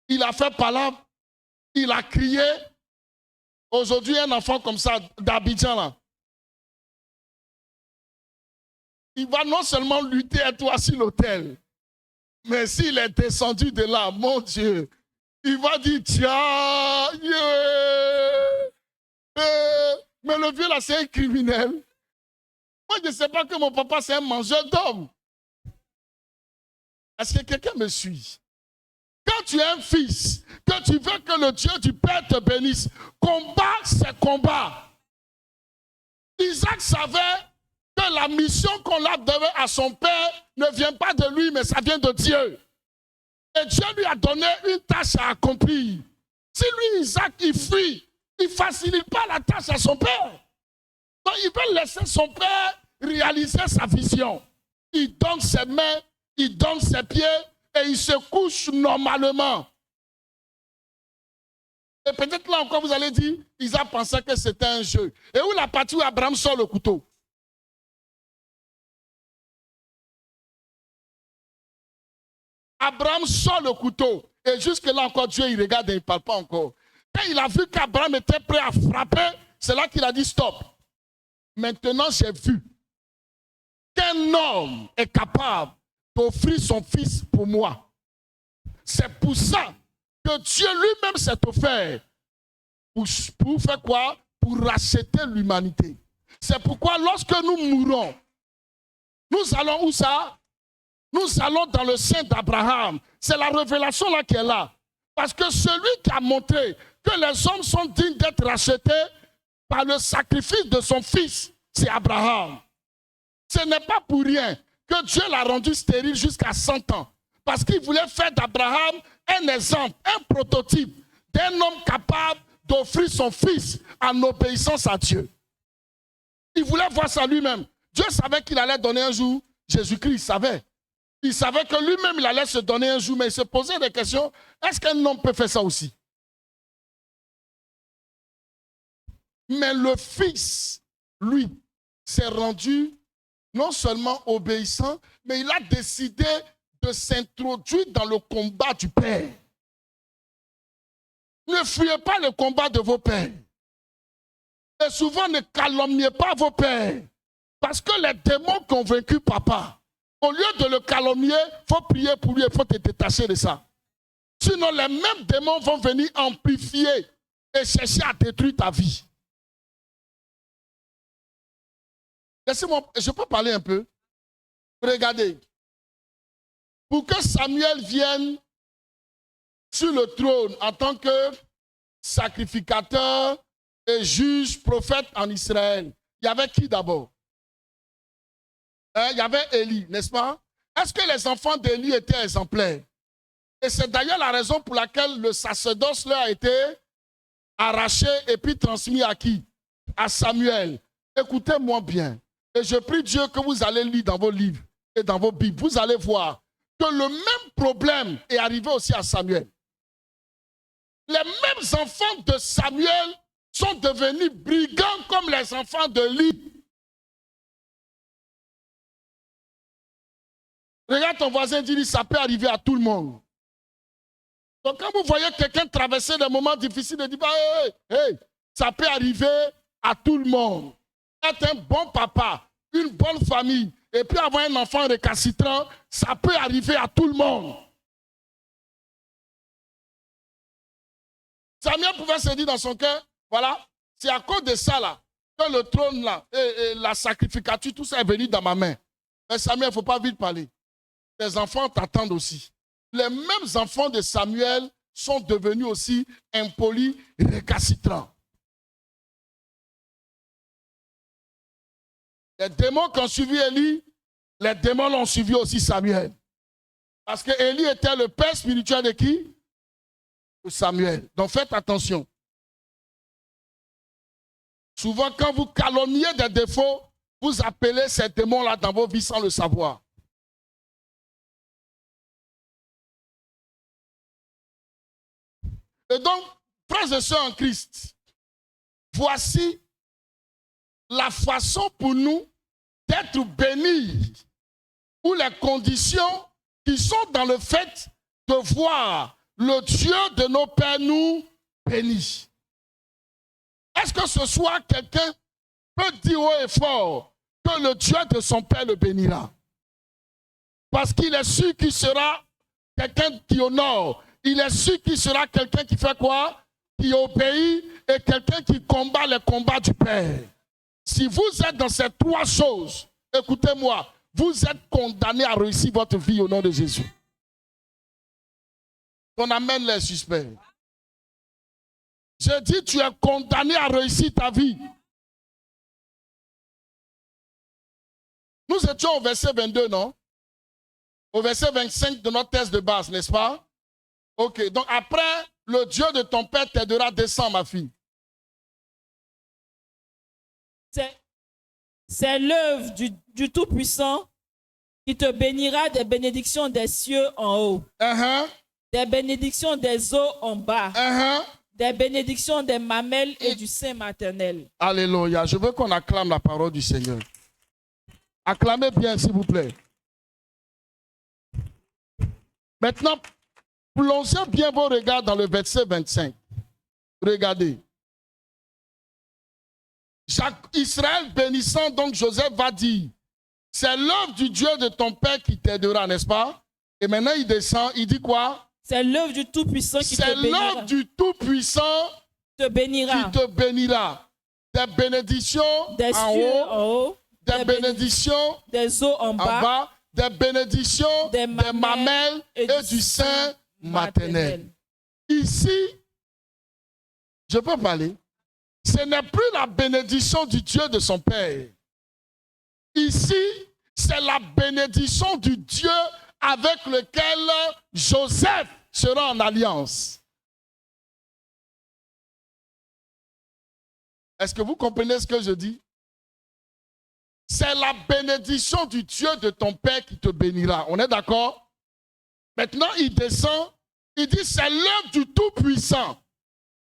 Il a fait palabre? Il a crié? Aujourd'hui, un enfant comme ça, d'Abidjan, là, il va non seulement lutter à toi sur l'autel, mais s'il est descendu de là, mon Dieu, il va dire, tiens, mais le vieux là, c'est un criminel. Moi, je ne sais pas que mon papa, c'est un mangeur d'hommes. Est-ce que quelqu'un me suit? Quand tu es un fils, que tu veux que le Dieu du Père te bénisse, combat ces combats. Isaac savait que la mission qu'on a donnée à son père ne vient pas de lui, mais ça vient de Dieu. Et Dieu lui a donné une tâche à accomplir. Si lui, Isaac, il fuit, il ne facilite pas la tâche à son père. Donc, il veut laisser son père réaliser sa vision. Il donne ses mains, il donne ses pieds et il se couche normalement. Et peut-être là encore, vous allez dire, Isaac pensait que c'était un jeu. Et où la partie où Abraham sort le couteau? Abraham sort le couteau. Et jusque-là encore, Dieu, il regarde et il ne parle pas encore. Quand il a vu qu'Abraham était prêt à frapper, c'est là qu'il a dit stop. Maintenant, j'ai vu qu'un homme est capable d'offrir son fils pour moi. C'est pour ça que Dieu lui-même s'est offert. Pour faire quoi? Pour racheter l'humanité. C'est pourquoi lorsque nous mourrons, nous allons où ça? Nous allons dans le sein d'Abraham. C'est la révélation là qui est là. Parce que celui qui a montré que les hommes sont dignes d'être rachetés par le sacrifice de son fils, c'est Abraham. Ce n'est pas pour rien que Dieu l'a rendu stérile jusqu'à 100 ans. Parce qu'il voulait faire d'Abraham un exemple, un prototype d'un homme capable d'offrir son fils en obéissance à Dieu. Il voulait voir ça lui-même. Dieu savait qu'il allait donner un jour Jésus-Christ, il savait. Il savait que lui-même, il allait se donner un jour, mais il se posait des questions. Est-ce qu'un homme peut faire ça aussi? Mais le fils, lui, s'est rendu non seulement obéissant, mais il a décidé de s'introduire dans le combat du Père. Ne fuyez pas le combat de vos pères. Et souvent, ne calomniez pas vos pères. Parce que les démons qui ont vaincu papa, au lieu de le calomnier, il faut prier pour lui, il faut te détacher de ça. Sinon, les mêmes démons vont venir amplifier et chercher à détruire ta vie. Laissez-moi, je peux parler un peu? Regardez. Pour que Samuel vienne sur le trône en tant que sacrificateur et juge, prophète en Israël, il y avait qui d'abord? Il y avait Élie, n'est-ce pas? Est-ce que les enfants d'Élie étaient exemplaires? Et c'est d'ailleurs la raison pour laquelle le sacerdoce leur a été arraché et puis transmis à qui? À Samuel. Écoutez-moi bien. Et je prie Dieu que vous allez lire dans vos livres et dans vos Bibles. Vous allez voir que le même problème est arrivé aussi à Samuel. Les mêmes enfants de Samuel sont devenus brigands comme les enfants de Élie. Regarde ton voisin, dis-lui, ça peut arriver à tout le monde. Donc quand vous voyez quelqu'un traverser des moments difficiles, dites, ça peut arriver à tout le monde. Être un bon papa, une bonne famille, et puis avoir un enfant récalcitrant, ça peut arriver à tout le monde. Samuel pouvait se dire dans son cœur, voilà, c'est à cause de ça là, que le trône là, et la sacrificature, tout ça est venu dans ma main. Mais Samuel, il ne faut pas vite parler. Tes enfants t'attendent aussi. Les mêmes enfants de Samuel sont devenus aussi impolis, récalcitrants. Les démons qui ont suivi Élie, les démons l'ont suivi aussi Samuel. Parce que Élie était le père spirituel de qui? De Samuel. Donc faites attention. Souvent, quand vous calomniez des défauts, vous appelez ces démons-là dans vos vies sans le savoir. Et donc, frères et sœurs en Christ, voici la façon pour nous d'être bénis, ou les conditions qui sont dans le fait de voir le Dieu de nos pères nous bénir. Est-ce que ce soit quelqu'un peut dire haut et fort que le Dieu de son père le bénira? Parce qu'il est sûr qu'il sera quelqu'un qui honore. Il est sûr qu'il sera quelqu'un qui fait quoi? Qui obéit et quelqu'un qui combat les combats du Père. Si vous êtes dans ces trois choses, écoutez-moi, vous êtes condamné à réussir votre vie au nom de Jésus. On amène les suspects. Je dis, tu es condamné à réussir ta vie. Nous étions au verset 22, non? Au verset 25 de notre thèse de base, n'est-ce pas? Ok, donc après, le Dieu de ton père t'aidera, descends, ma fille. C'est l'œuvre du Tout-Puissant qui te bénira des bénédictions des cieux en haut, des bénédictions des eaux en bas, des bénédictions des mamelles et du sein maternel. Alléluia. Je veux qu'on acclame la parole du Seigneur. Acclamez bien, s'il vous plaît. Maintenant, plongez bien vos regards dans le verset 25. Regardez. Israël bénissant, donc Joseph va dire, c'est l'œuvre du Dieu de ton père qui t'aidera, n'est-ce pas? Et maintenant il descend, il dit quoi? C'est l'œuvre du Tout-Puissant qui te bénira. C'est l'œuvre du Tout-Puissant qui te bénira. Des bénédictions des cieux en haut, des bénédictions des eaux en bas, des bénédictions des mamelles et du sein maternel. Ici, je peux parler. Ce n'est plus la bénédiction du Dieu de son père. Ici, c'est la bénédiction du Dieu avec lequel Joseph sera en alliance. Est-ce que vous comprenez ce que je dis? C'est la bénédiction du Dieu de ton père qui te bénira. On est d'accord? Maintenant, il descend, il dit c'est l'œuvre du Tout-Puissant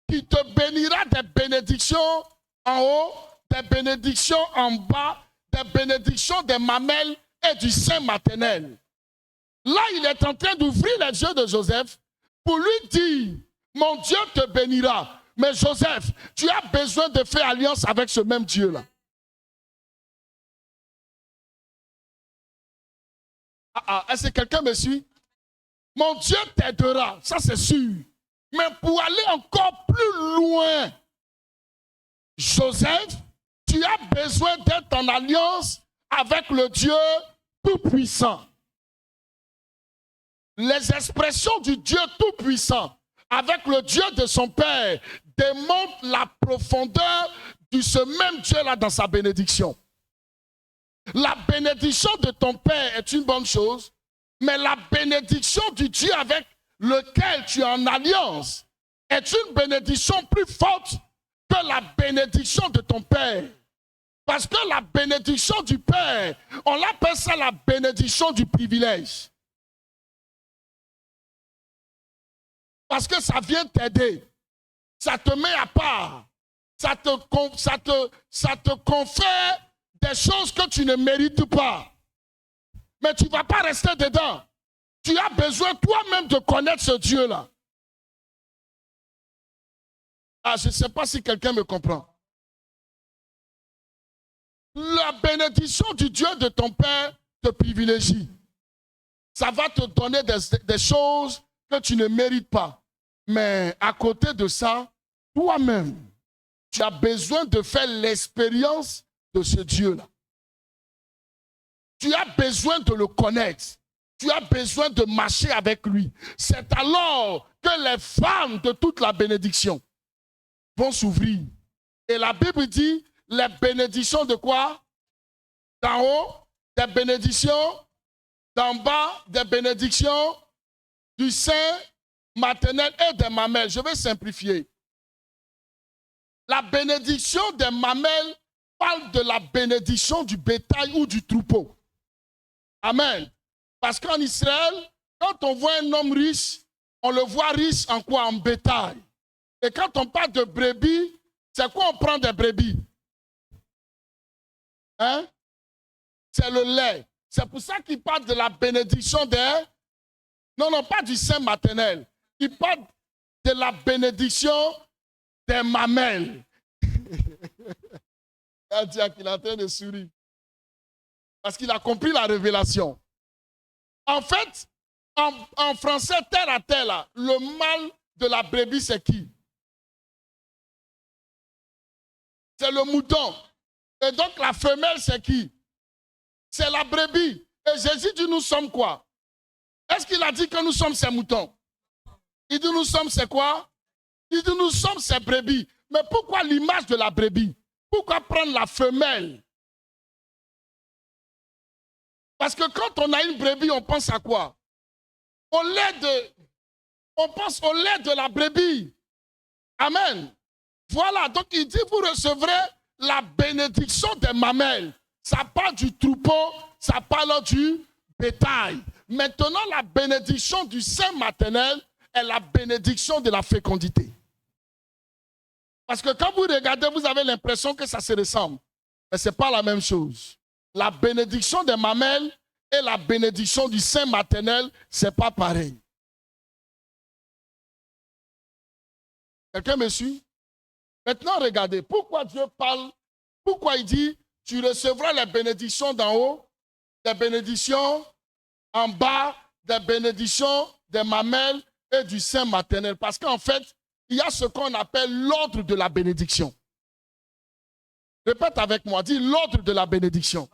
qui te bénira des bénédictions en haut, des bénédictions en bas, des bénédictions des mamelles et du sein maternel. Là, il est en train d'ouvrir les yeux de Joseph pour lui dire, mon Dieu te bénira. Mais Joseph, tu as besoin de faire alliance avec ce même Dieu-là. Est-ce que quelqu'un me suit? Mon Dieu t'aidera, ça c'est sûr. Mais pour aller encore plus loin, Joseph, tu as besoin d'être en alliance avec le Dieu Tout-Puissant. Les expressions du Dieu Tout-Puissant avec le Dieu de son Père démontrent la profondeur de ce même Dieu-là dans sa bénédiction. La bénédiction de ton Père est une bonne chose, mais la bénédiction du Dieu avec lequel tu es en alliance est une bénédiction plus forte que la bénédiction de ton Père. Parce que la bénédiction du Père, on l'appelle ça la bénédiction du privilège. Parce que ça vient t'aider, ça te met à part, ça te confère des choses que tu ne mérites pas. Mais tu ne vas pas rester dedans. Tu as besoin toi-même de connaître ce Dieu-là. Je ne sais pas si quelqu'un me comprend. La bénédiction du Dieu de ton Père te privilégie. Ça va te donner des choses que tu ne mérites pas. Mais à côté de ça, toi-même, tu as besoin de faire l'expérience de ce Dieu-là. Tu as besoin de le connaître. Tu as besoin de marcher avec lui. C'est alors que les femmes de toute la bénédiction vont s'ouvrir. Et la Bible dit, les bénédictions de quoi? D'en haut, des bénédictions. D'en bas, des bénédictions. Du sein maternel et des mamelles. Je vais simplifier. La bénédiction des mamelles parle de la bénédiction du bétail ou du troupeau. Amen. Parce qu'en Israël, quand on voit un homme riche, on le voit riche en quoi? En bétail. Et quand on parle de brebis, c'est quoi on prend des brebis? Hein? C'est le lait. C'est pour ça qu'il parle de la bénédiction des... Non, pas du sein maternel. Il parle de la bénédiction des mamelles. Il est en train de sourire. Parce qu'il a compris la révélation. En fait, en français, terre à terre, là, le mâle de la brebis, c'est qui? C'est le mouton. Et donc la femelle, c'est qui? C'est la brebis. Et Jésus dit, nous sommes quoi? Est-ce qu'il a dit que nous sommes ses moutons? Il dit, nous sommes ses quoi? Il dit, nous sommes ses brebis. Mais pourquoi l'image de la brebis? Pourquoi prendre la femelle? Parce que quand on a une brebis, on pense à quoi? On pense au lait de la brebis. Amen. Voilà, donc il dit, vous recevrez la bénédiction des mamelles. Ça parle du troupeau, ça parle du bétail. Maintenant, la bénédiction du sein maternel est la bénédiction de la fécondité. Parce que quand vous regardez, vous avez l'impression que ça se ressemble. Mais ce n'est pas la même chose. La bénédiction des mamelles et la bénédiction du sein maternel, ce n'est pas pareil. Quelqu'un me suit? Maintenant, regardez, pourquoi Dieu parle, pourquoi il dit, tu recevras les bénédictions d'en haut, des bénédictions en bas, des bénédictions des mamelles et du sein maternel. Parce qu'en fait, il y a ce qu'on appelle l'ordre de la bénédiction. Répète avec moi, dis l'ordre de la bénédiction.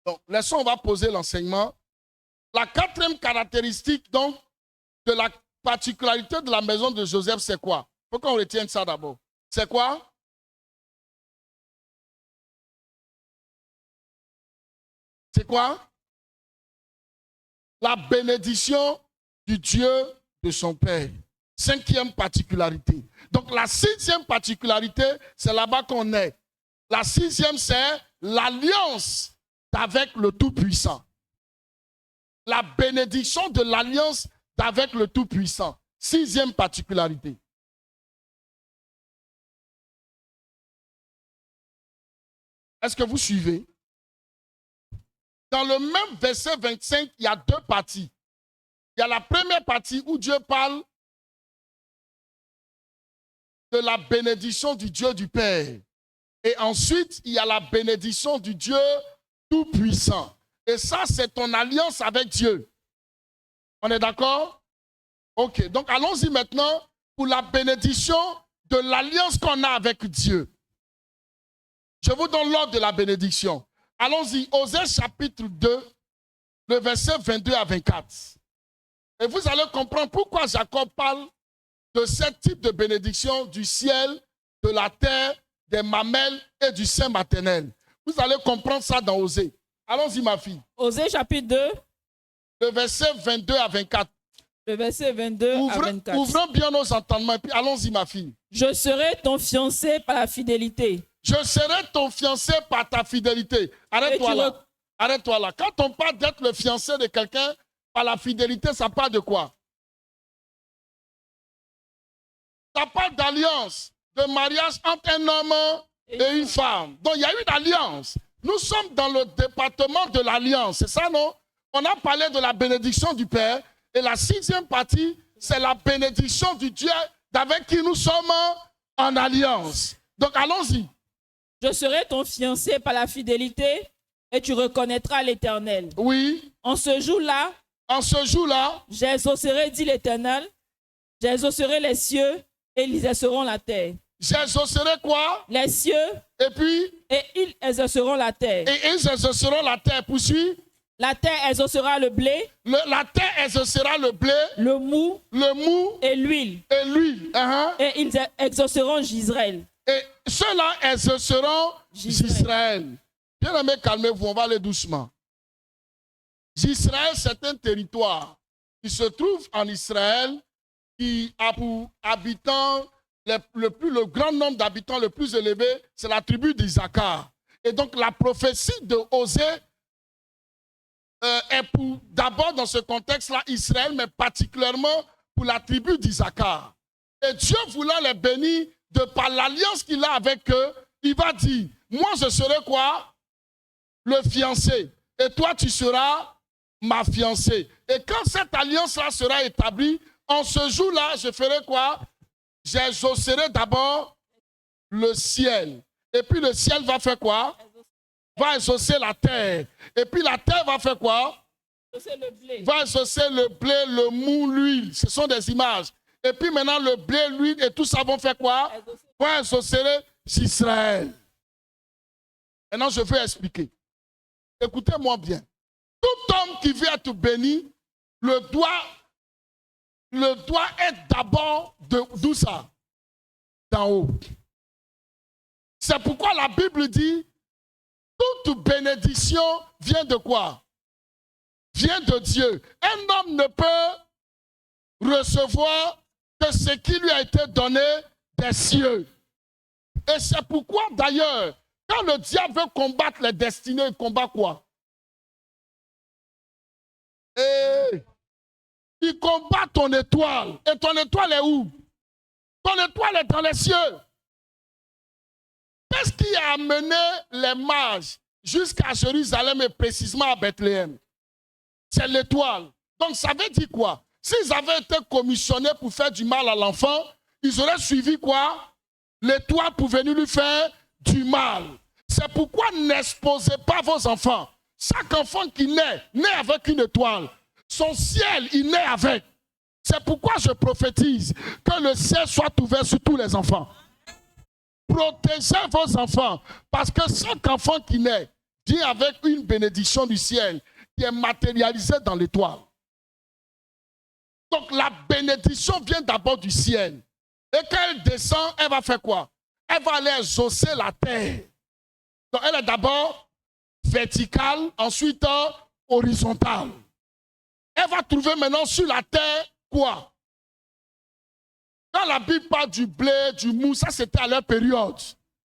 Donc, laissons, on va poser l'enseignement. La quatrième caractéristique, donc, de la particularité de la maison de Joseph, c'est quoi? Il faut qu'on retienne ça d'abord. C'est quoi? C'est quoi? La bénédiction du Dieu de son Père. Cinquième particularité. Donc la sixième particularité, c'est là-bas qu'on est. La sixième, c'est l'alliance avec le Tout-Puissant. La bénédiction de l'alliance avec le Tout-Puissant. Sixième particularité. Est-ce que vous suivez? Dans le même verset 25, il y a deux parties. Il y a la première partie où Dieu parle de la bénédiction du Dieu du Père. Et ensuite, il y a la bénédiction du Dieu Tout-Puissant. Et ça, c'est ton alliance avec Dieu. On est d'accord? Ok, donc allons-y maintenant pour la bénédiction de l'alliance qu'on a avec Dieu. Je vous donne l'ordre de la bénédiction. Allons-y, Osée chapitre 2, le verset 22 à 24. Et vous allez comprendre pourquoi Jacob parle de ce type de bénédiction du ciel, de la terre, des mamelles et du sein maternel. Vous allez comprendre ça dans Osée. Allons-y, ma fille. Osée chapitre 2. Le verset 22 à 24. Le verset 22 à 24. Ouvrons bien nos entendements et puis allons-y, ma fille. Je serai ton fiancé par la fidélité. Je serai ton fiancé par ta fidélité. Arrête-toi là. Arrête-toi là. Quand on parle d'être le fiancé de quelqu'un par la fidélité, ça parle de quoi? Ça parle d'alliance, de mariage entre un homme et une femme. Donc il y a une alliance. Nous sommes dans le département de l'alliance, c'est ça, non? On a parlé de la bénédiction du Père et la sixième partie, c'est la bénédiction du Dieu avec qui nous sommes en alliance. Donc allons-y. Je serai ton fiancé par la fidélité et tu reconnaîtras l'Éternel. Oui. En ce jour-là, j'exaucerai, dit l'Éternel, j'exaucerai les cieux et ils exerceront la terre. J'exaucerai quoi? Les cieux. Et puis? Et ils exerceront la terre. Et ils exauceront la terre. Poursuis. La terre exaucera le blé. La terre exaucera le blé. Le mou. Et l'huile. Et l'huile. Et ils exauceront Israël. Et ceux-là exauceront Israël. Bien aimé, calmez-vous, on va aller doucement. Israël, c'est un territoire qui se trouve en Israël, qui a pour habitants le grand nombre d'habitants le plus élevé, c'est la tribu d'Isaacar. Et donc la prophétie de Osée est pour, d'abord dans ce contexte-là, Israël, mais particulièrement pour la tribu d'Isaacar. Et Dieu voulant les bénir, de par l'alliance qu'il a avec eux, il va dire, moi je serai quoi? Le fiancé. Et toi tu seras ma fiancée. Et quand cette alliance-là sera établie, en ce jour-là, je ferai quoi? J'exaucerai d'abord le ciel. Et puis le ciel va faire quoi? Va exaucer la terre. Et puis la terre va faire quoi? Le blé. Va exaucer le blé, le mou, l'huile. Ce sont des images. Et puis maintenant, le blé, l'huile et tout ça vont faire quoi? Va exaucer Israël. Maintenant, je vais expliquer. Écoutez-moi bien. Tout homme qui veut être béni, le doit être d'abord d'où ça? D'en haut. C'est pourquoi la Bible dit, toute bénédiction vient de quoi? Vient de Dieu. Un homme ne peut recevoir que ce qui lui a été donné des cieux. Et c'est pourquoi d'ailleurs, quand le diable veut combattre les destinées, il combat quoi? Et il combat ton étoile. Et ton étoile est où? Ton étoile est dans les cieux. Qu'est-ce qui a amené les mages jusqu'à Jérusalem et précisément à Bethléem? C'est l'étoile. Donc ça veut dire quoi? S'ils avaient été commissionnés pour faire du mal à l'enfant, ils auraient suivi quoi? L'étoile pour venir lui faire du mal. C'est pourquoi n'exposez pas vos enfants. Chaque enfant qui naît avec une étoile. Son ciel, il naît avec. C'est pourquoi je prophétise que le ciel soit ouvert sur tous les enfants. Protégez vos enfants, parce que chaque enfant qui naît vient avec une bénédiction du ciel qui est matérialisée dans l'étoile. Donc la bénédiction vient d'abord du ciel. Et quand elle descend, elle va faire quoi? Elle va aller exaucer la terre. Donc elle est d'abord verticale, ensuite horizontale. Elle va trouver maintenant sur la terre quoi? Quand la Bible parle du blé, du mou, ça c'était à leur période.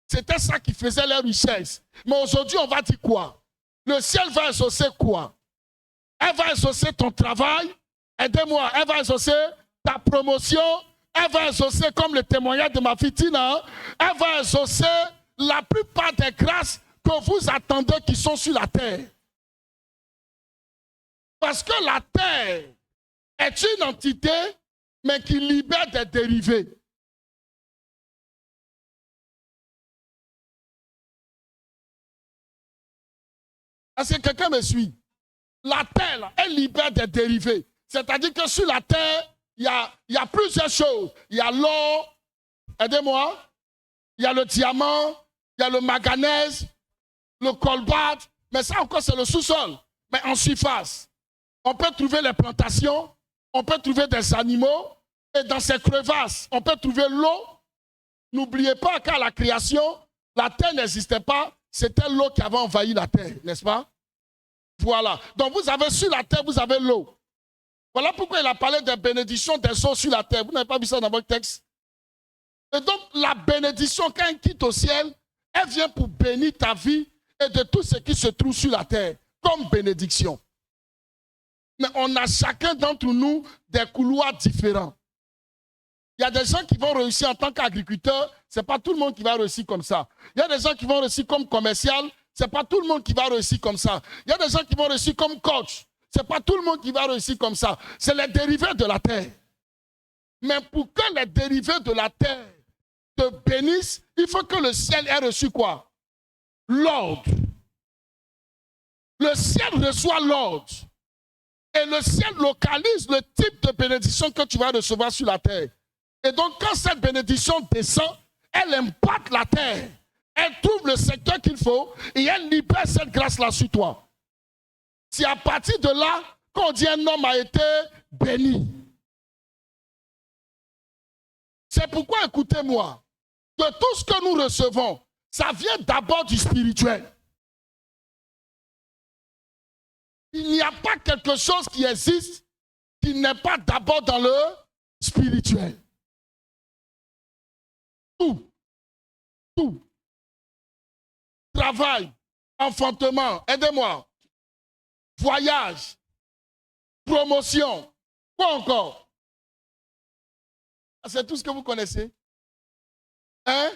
C'était ça qui faisait leur richesse. Mais aujourd'hui, on va dire quoi? Le ciel va exaucer quoi? Elle va exaucer ton travail. Aidez-moi. Elle va exaucer ta promotion. Elle va exaucer, comme le témoignage de ma fille Tina, elle va exaucer la plupart des grâces que vous attendez qui sont sur la terre. Parce que la terre est une entité, mais qui libère des dérivés. Est-ce que quelqu'un me suit? La terre, elle libère des dérivés. C'est-à-dire que sur la terre, il y a plusieurs choses. Il y a l'or, aidez-moi, il y a le diamant, il y a le manganèse, le cobalt, mais ça encore c'est le sous-sol. Mais en surface, on peut trouver les plantations, on peut trouver des animaux, et dans ces crevasses, on peut trouver l'eau. N'oubliez pas qu'à la création, la terre n'existait pas, c'était l'eau qui avait envahi la terre, n'est-ce pas? Voilà. Donc vous avez sur la terre, vous avez l'eau. Voilà pourquoi il a parlé de bénédiction des eaux sur la terre. Vous n'avez pas vu ça dans votre texte? Et donc la bénédiction, quand elle quitte au ciel, elle vient pour bénir ta vie et de tout ce qui se trouve sur la terre, comme bénédiction. Mais on a chacun d'entre nous des couloirs différents. Il y a des gens qui vont réussir en tant qu'agriculteur, ce n'est pas tout le monde qui va réussir comme ça. Il y a des gens qui vont réussir comme commercial, ce n'est pas tout le monde qui va réussir comme ça. Il y a des gens qui vont réussir comme coach, ce n'est pas tout le monde qui va réussir comme ça. C'est les dérivés de la terre. Mais pour que les dérivés de la terre te bénissent, il faut que le ciel ait reçu quoi? L'ordre. Le ciel reçoit l'ordre. Et le ciel localise le type de bénédiction que tu vas recevoir sur la terre. Et donc, quand cette bénédiction descend, elle impacte la terre. Elle trouve le secteur qu'il faut et elle libère cette grâce-là sur toi. C'est à partir de là qu'on dit un homme a été béni. C'est pourquoi, écoutez-moi, de tout ce que nous recevons, ça vient d'abord du spirituel. Il n'y a pas quelque chose qui existe qui n'est pas d'abord dans le spirituel. Tout. Tout. Travail, enfantement, aidez-moi. Voyage, promotion. Quoi encore? C'est tout ce que vous connaissez. Hein?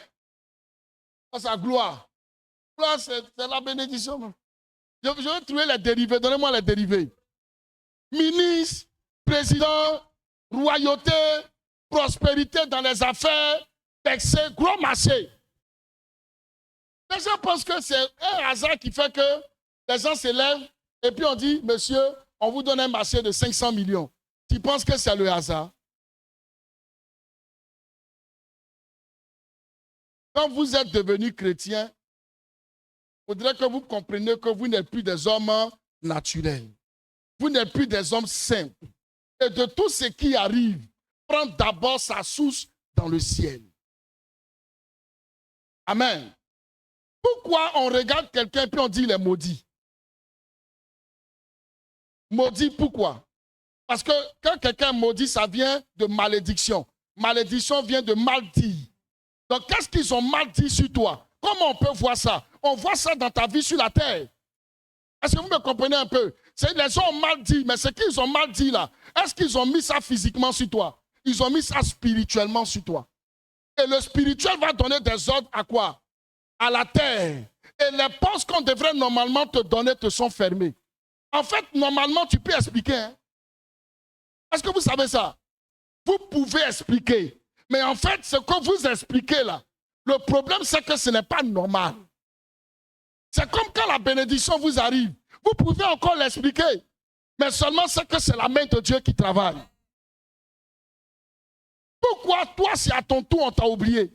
Ça, c'est la gloire. Gloire, c'est la bénédiction. Je vais trouver les dérivés. Donnez-moi les dérivés. Ministre, président, royauté, prospérité dans les affaires, excès, gros marché. Les gens pensent que c'est un hasard qui fait que les gens se lèvent et puis on dit, monsieur, on vous donne un marché de 500 millions. Tu penses que c'est le hasard? Quand vous êtes devenu chrétien, il faudrait que vous compreniez que vous n'êtes plus des hommes naturels. Vous n'êtes plus des hommes simples. Et de tout ce qui arrive, prend d'abord sa source dans le ciel. Amen. Pourquoi on regarde quelqu'un et puis on dit il est maudit? Maudit, pourquoi? Parce que quand quelqu'un est maudit, ça vient de malédiction. Malédiction vient de mal dire. Donc, qu'est-ce qu'ils ont mal dit sur toi? Comment on peut voir ça? On voit ça dans ta vie sur la terre. Est-ce que vous me comprenez un peu? Les gens ont mal dit, mais ce qu'ils ont mal dit là, est-ce qu'ils ont mis ça physiquement sur toi? Ils ont mis ça spirituellement sur toi. Et le spirituel va donner des ordres à quoi? À la terre. Et les postes qu'on devrait normalement te donner te sont fermés. En fait, normalement, tu peux expliquer. Hein? Est-ce que vous savez ça? Vous pouvez expliquer. Mais en fait, ce que vous expliquez là, le problème c'est que ce n'est pas normal. C'est comme quand la bénédiction vous arrive. Vous pouvez encore l'expliquer. Mais seulement c'est que c'est la main de Dieu qui travaille. Pourquoi toi, c'est à ton tour, on t'a oublié?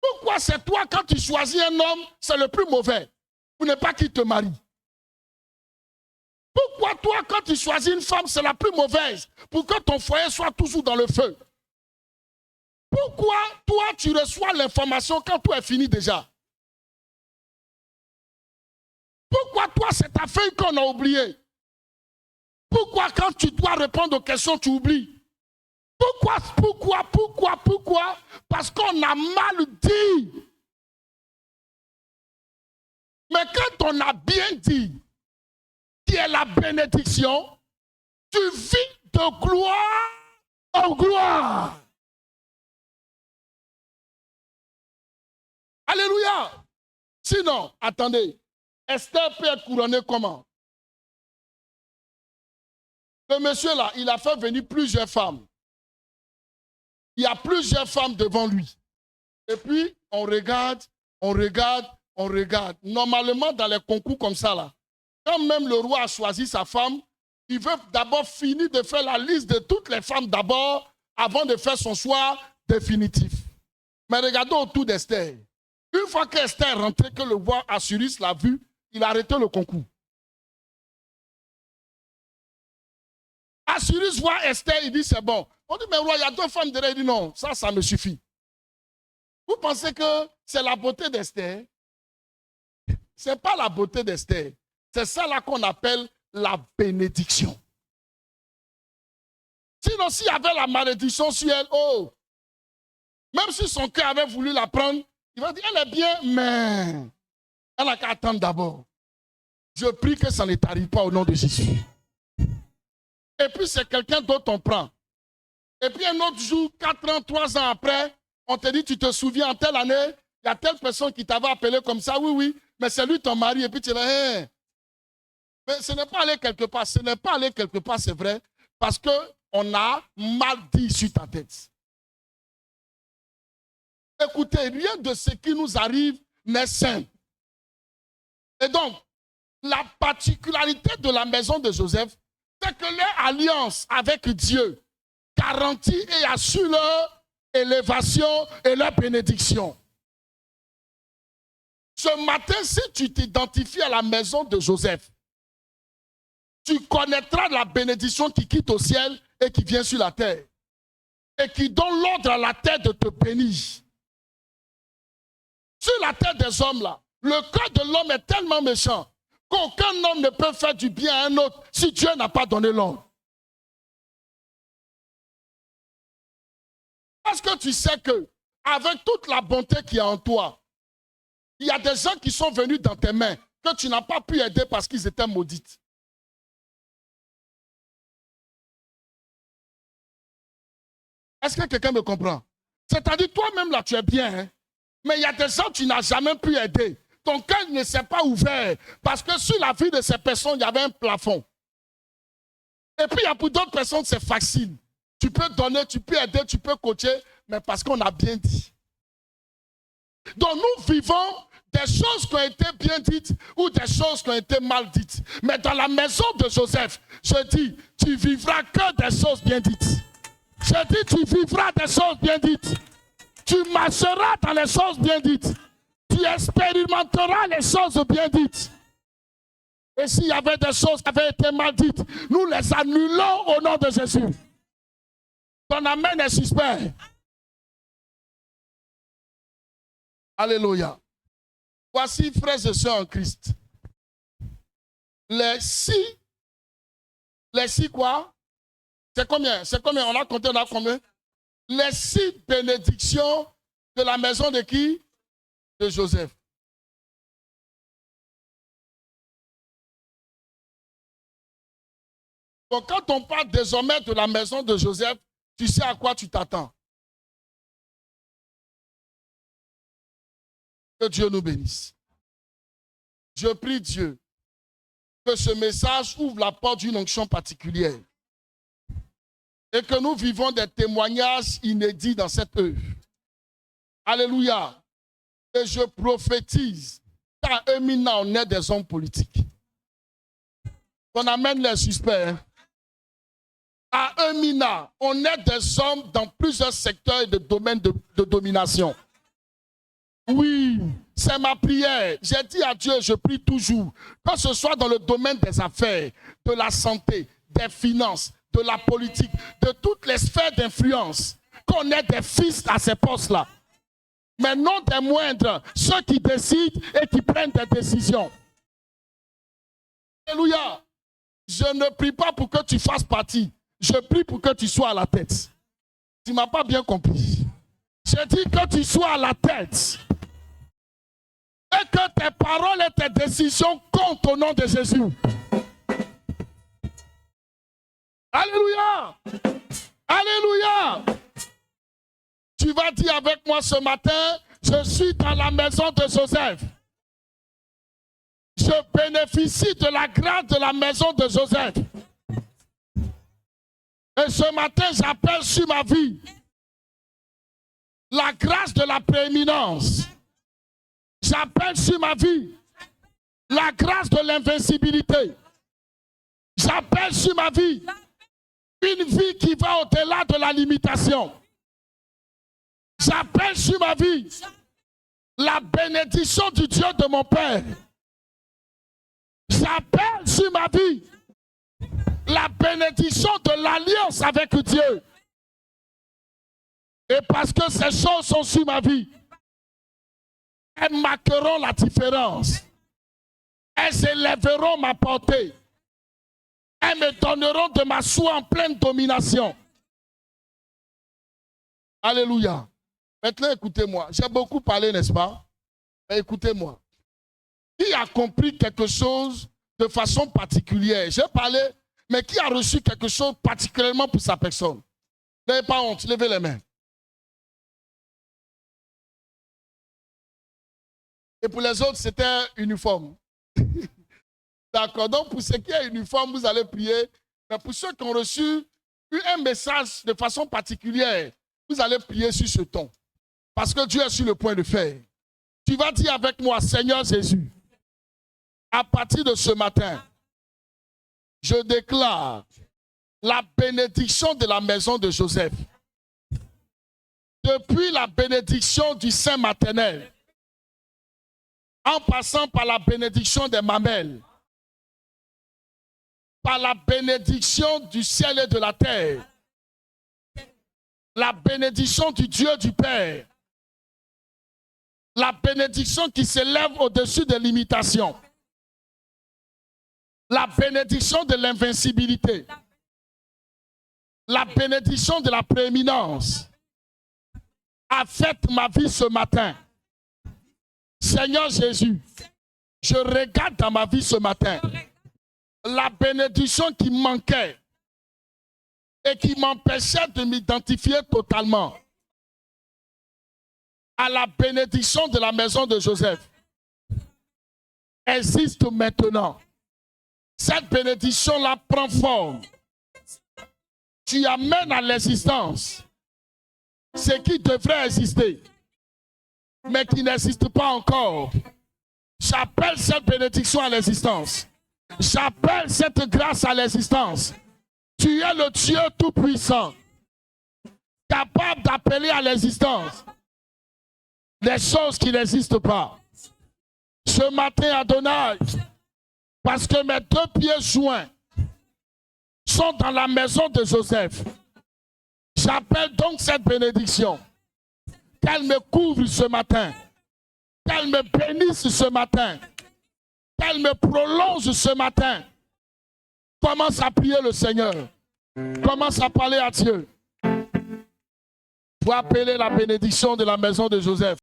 Pourquoi c'est toi, quand tu choisis un homme, c'est le plus mauvais? Vous n'êtes pas qui te marie. Pourquoi toi, quand tu choisis une femme, c'est la plus mauvaise? Pour que ton foyer soit toujours dans le feu. Pourquoi toi, tu reçois l'information quand tout est fini déjà? Pourquoi toi, c'est ta feuille qu'on a oubliée? Pourquoi quand tu dois répondre aux questions, tu oublies? Pourquoi? Parce qu'on a mal dit. Mais quand on a bien dit, qui est la bénédiction, tu vis de gloire en gloire. Alléluia. Sinon, attendez, Esther peut être couronnée comment? Le monsieur là, il a fait venir plusieurs femmes. Il y a plusieurs femmes devant lui. Et puis, on regarde. Normalement, dans les concours comme ça, là, quand même le roi a choisi sa femme, il veut d'abord finir de faire la liste de toutes les femmes d'abord, avant de faire son choix définitif. Mais regardez autour d'Esther. Une fois qu'Esther est rentrée, que le roi Assuérus l'a vu, il a arrêté le concours. Assuérus voit Esther, il dit c'est bon. On dit mais roi, il y a deux femmes derrière. Il dit non, ça me suffit. Vous pensez que c'est la beauté d'Esther? Ce n'est pas la beauté d'Esther. C'est ça là qu'on appelle la bénédiction. Sinon, s'il y avait la malédiction sur elle, oh, même si son cœur avait voulu la prendre, il va dire, elle est bien, mais elle n'a qu'à attendre d'abord. Je prie que ça ne t'arrive pas au nom de Jésus. Et puis c'est quelqu'un d'autre on prend. Et puis un autre jour, 4 ans, 3 ans après, on te dit, tu te souviens, en telle année, il y a telle personne qui t'avait appelé comme ça, oui, mais c'est lui ton mari. Et puis tu dis, hey. Mais ce n'est pas allé quelque part, c'est vrai, parce qu'on a mal dit sur ta tête. Écoutez, rien de ce qui nous arrive n'est simple. Et donc, la particularité de la maison de Joseph, c'est que leur alliance avec Dieu garantit et assure leur élévation et leur bénédiction. Ce matin, si tu t'identifies à la maison de Joseph, tu connaîtras la bénédiction qui quitte au ciel et qui vient sur la terre. Et qui donne l'ordre à la terre de te bénir. Sur la terre des hommes, là, le cœur de l'homme est tellement méchant qu'aucun homme ne peut faire du bien à un autre si Dieu n'a pas donné l'ordre. Parce que tu sais que avec toute la bonté qui est en toi, il y a des gens qui sont venus dans tes mains que tu n'as pas pu aider parce qu'ils étaient maudits. Est-ce que quelqu'un me comprend? C'est-à-dire, toi-même là, tu es bien, hein? Mais il y a des gens que tu n'as jamais pu aider. Ton cœur ne s'est pas ouvert parce que sur la vie de ces personnes, il y avait un plafond. Et puis, il y a pour d'autres personnes, c'est facile. Tu peux donner, tu peux aider, tu peux coacher, mais parce qu'on a bien dit. Donc, nous vivons des choses qui ont été bien dites ou des choses qui ont été mal dites. Mais dans la maison de Joseph, je dis, tu vivras que des choses bien dites. Je dis, tu vivras des choses bien dites. Tu marcheras dans les choses bien dites. Tu expérimenteras les choses bien dites. Et s'il y avait des choses qui avaient été mal dites, nous les annulons au nom de Jésus. Ton amen est suspect. Alléluia. Voici, frères et sœurs en Christ. Les six quoi? C'est combien? On a compté, on a combien? Les 6 bénédictions de la maison de qui? De Joseph. Donc quand on parle désormais de la maison de Joseph, tu sais à quoi tu t'attends. Que Dieu nous bénisse. Je prie Dieu que ce message ouvre la porte d'une onction particulière et que nous vivons des témoignages inédits dans cette œuvre. Alléluia. Et je prophétise qu'à Eumina, on est des hommes politiques. On amène les suspects. Hein? À Eumina, on est des hommes dans plusieurs secteurs et de domaines de domination. Oui, c'est ma prière. J'ai dit à Dieu, je prie toujours, que ce soit dans le domaine des affaires, de la santé, des finances, de la politique, de toutes les sphères d'influence, qu'on ait des fils à ces postes-là. Mais non des moindres, ceux qui décident et qui prennent des décisions. Alléluia. Je ne prie pas pour que tu fasses partie. Je prie pour que tu sois à la tête. Tu ne m'as pas bien compris. Je dis que tu sois à la tête. Et que tes paroles et tes décisions comptent au nom de Jésus. Alléluia. Alléluia. Tu vas dire avec moi ce matin, je suis dans la maison de Joseph. Je bénéficie de la grâce de la maison de Joseph. Et ce matin, j'appelle sur ma vie la grâce de la prééminence. J'appelle sur ma vie la grâce de l'invincibilité. J'appelle sur ma vie une vie qui va au-delà de la limitation. J'appelle sur ma vie la bénédiction du Dieu de mon Père. J'appelle sur ma vie la bénédiction de l'alliance avec Dieu. Et parce que ces choses sont sur ma vie, elles marqueront la différence. Elles élèveront ma portée. Elles me donneront de ma soie en pleine domination. Alléluia. Maintenant, écoutez-moi. J'ai beaucoup parlé, n'est-ce pas? Mais écoutez-moi. Qui a compris quelque chose de façon particulière? J'ai parlé, mais qui a reçu quelque chose particulièrement pour sa personne? N'ayez pas honte, levez les mains. Et pour les autres, c'était uniforme. D'accord. Donc, pour ceux qui est uniforme, vous allez prier. Mais pour ceux qui ont reçu un message de façon particulière, vous allez prier sur ce ton. Parce que Dieu est sur le point de faire. Tu vas dire avec moi, Seigneur Jésus, à partir de ce matin, je déclare la bénédiction de la maison de Joseph. Depuis la bénédiction du sein maternel, en passant par la bénédiction des mamelles, par la bénédiction du ciel et de la terre, la bénédiction du Dieu du Père, la bénédiction qui s'élève au-dessus des limitations, la bénédiction de l'invincibilité, la bénédiction de la prééminence, affecte ma vie ce matin. Seigneur Jésus, je regarde dans ma vie ce matin la bénédiction qui manquait et qui m'empêchait de m'identifier totalement à la bénédiction de la maison de Joseph. Existe maintenant. Cette bénédiction-là prend forme. Tu amènes à l'existence ce qui devrait exister, mais qui n'existe pas encore. J'appelle cette bénédiction à l'existence. J'appelle cette grâce à l'existence. Tu es le Dieu tout-puissant, capable d'appeler à l'existence des choses qui n'existent pas. Ce matin, Adonai, parce que mes 2 pieds joints sont dans la maison de Joseph, j'appelle donc cette bénédiction. Qu'elle me couvre ce matin. Qu'elle me bénisse ce matin. Qu'elle me prolonge ce matin. Commence à prier le Seigneur. Commence à parler à Dieu. Pour appeler la bénédiction de la maison de Joseph.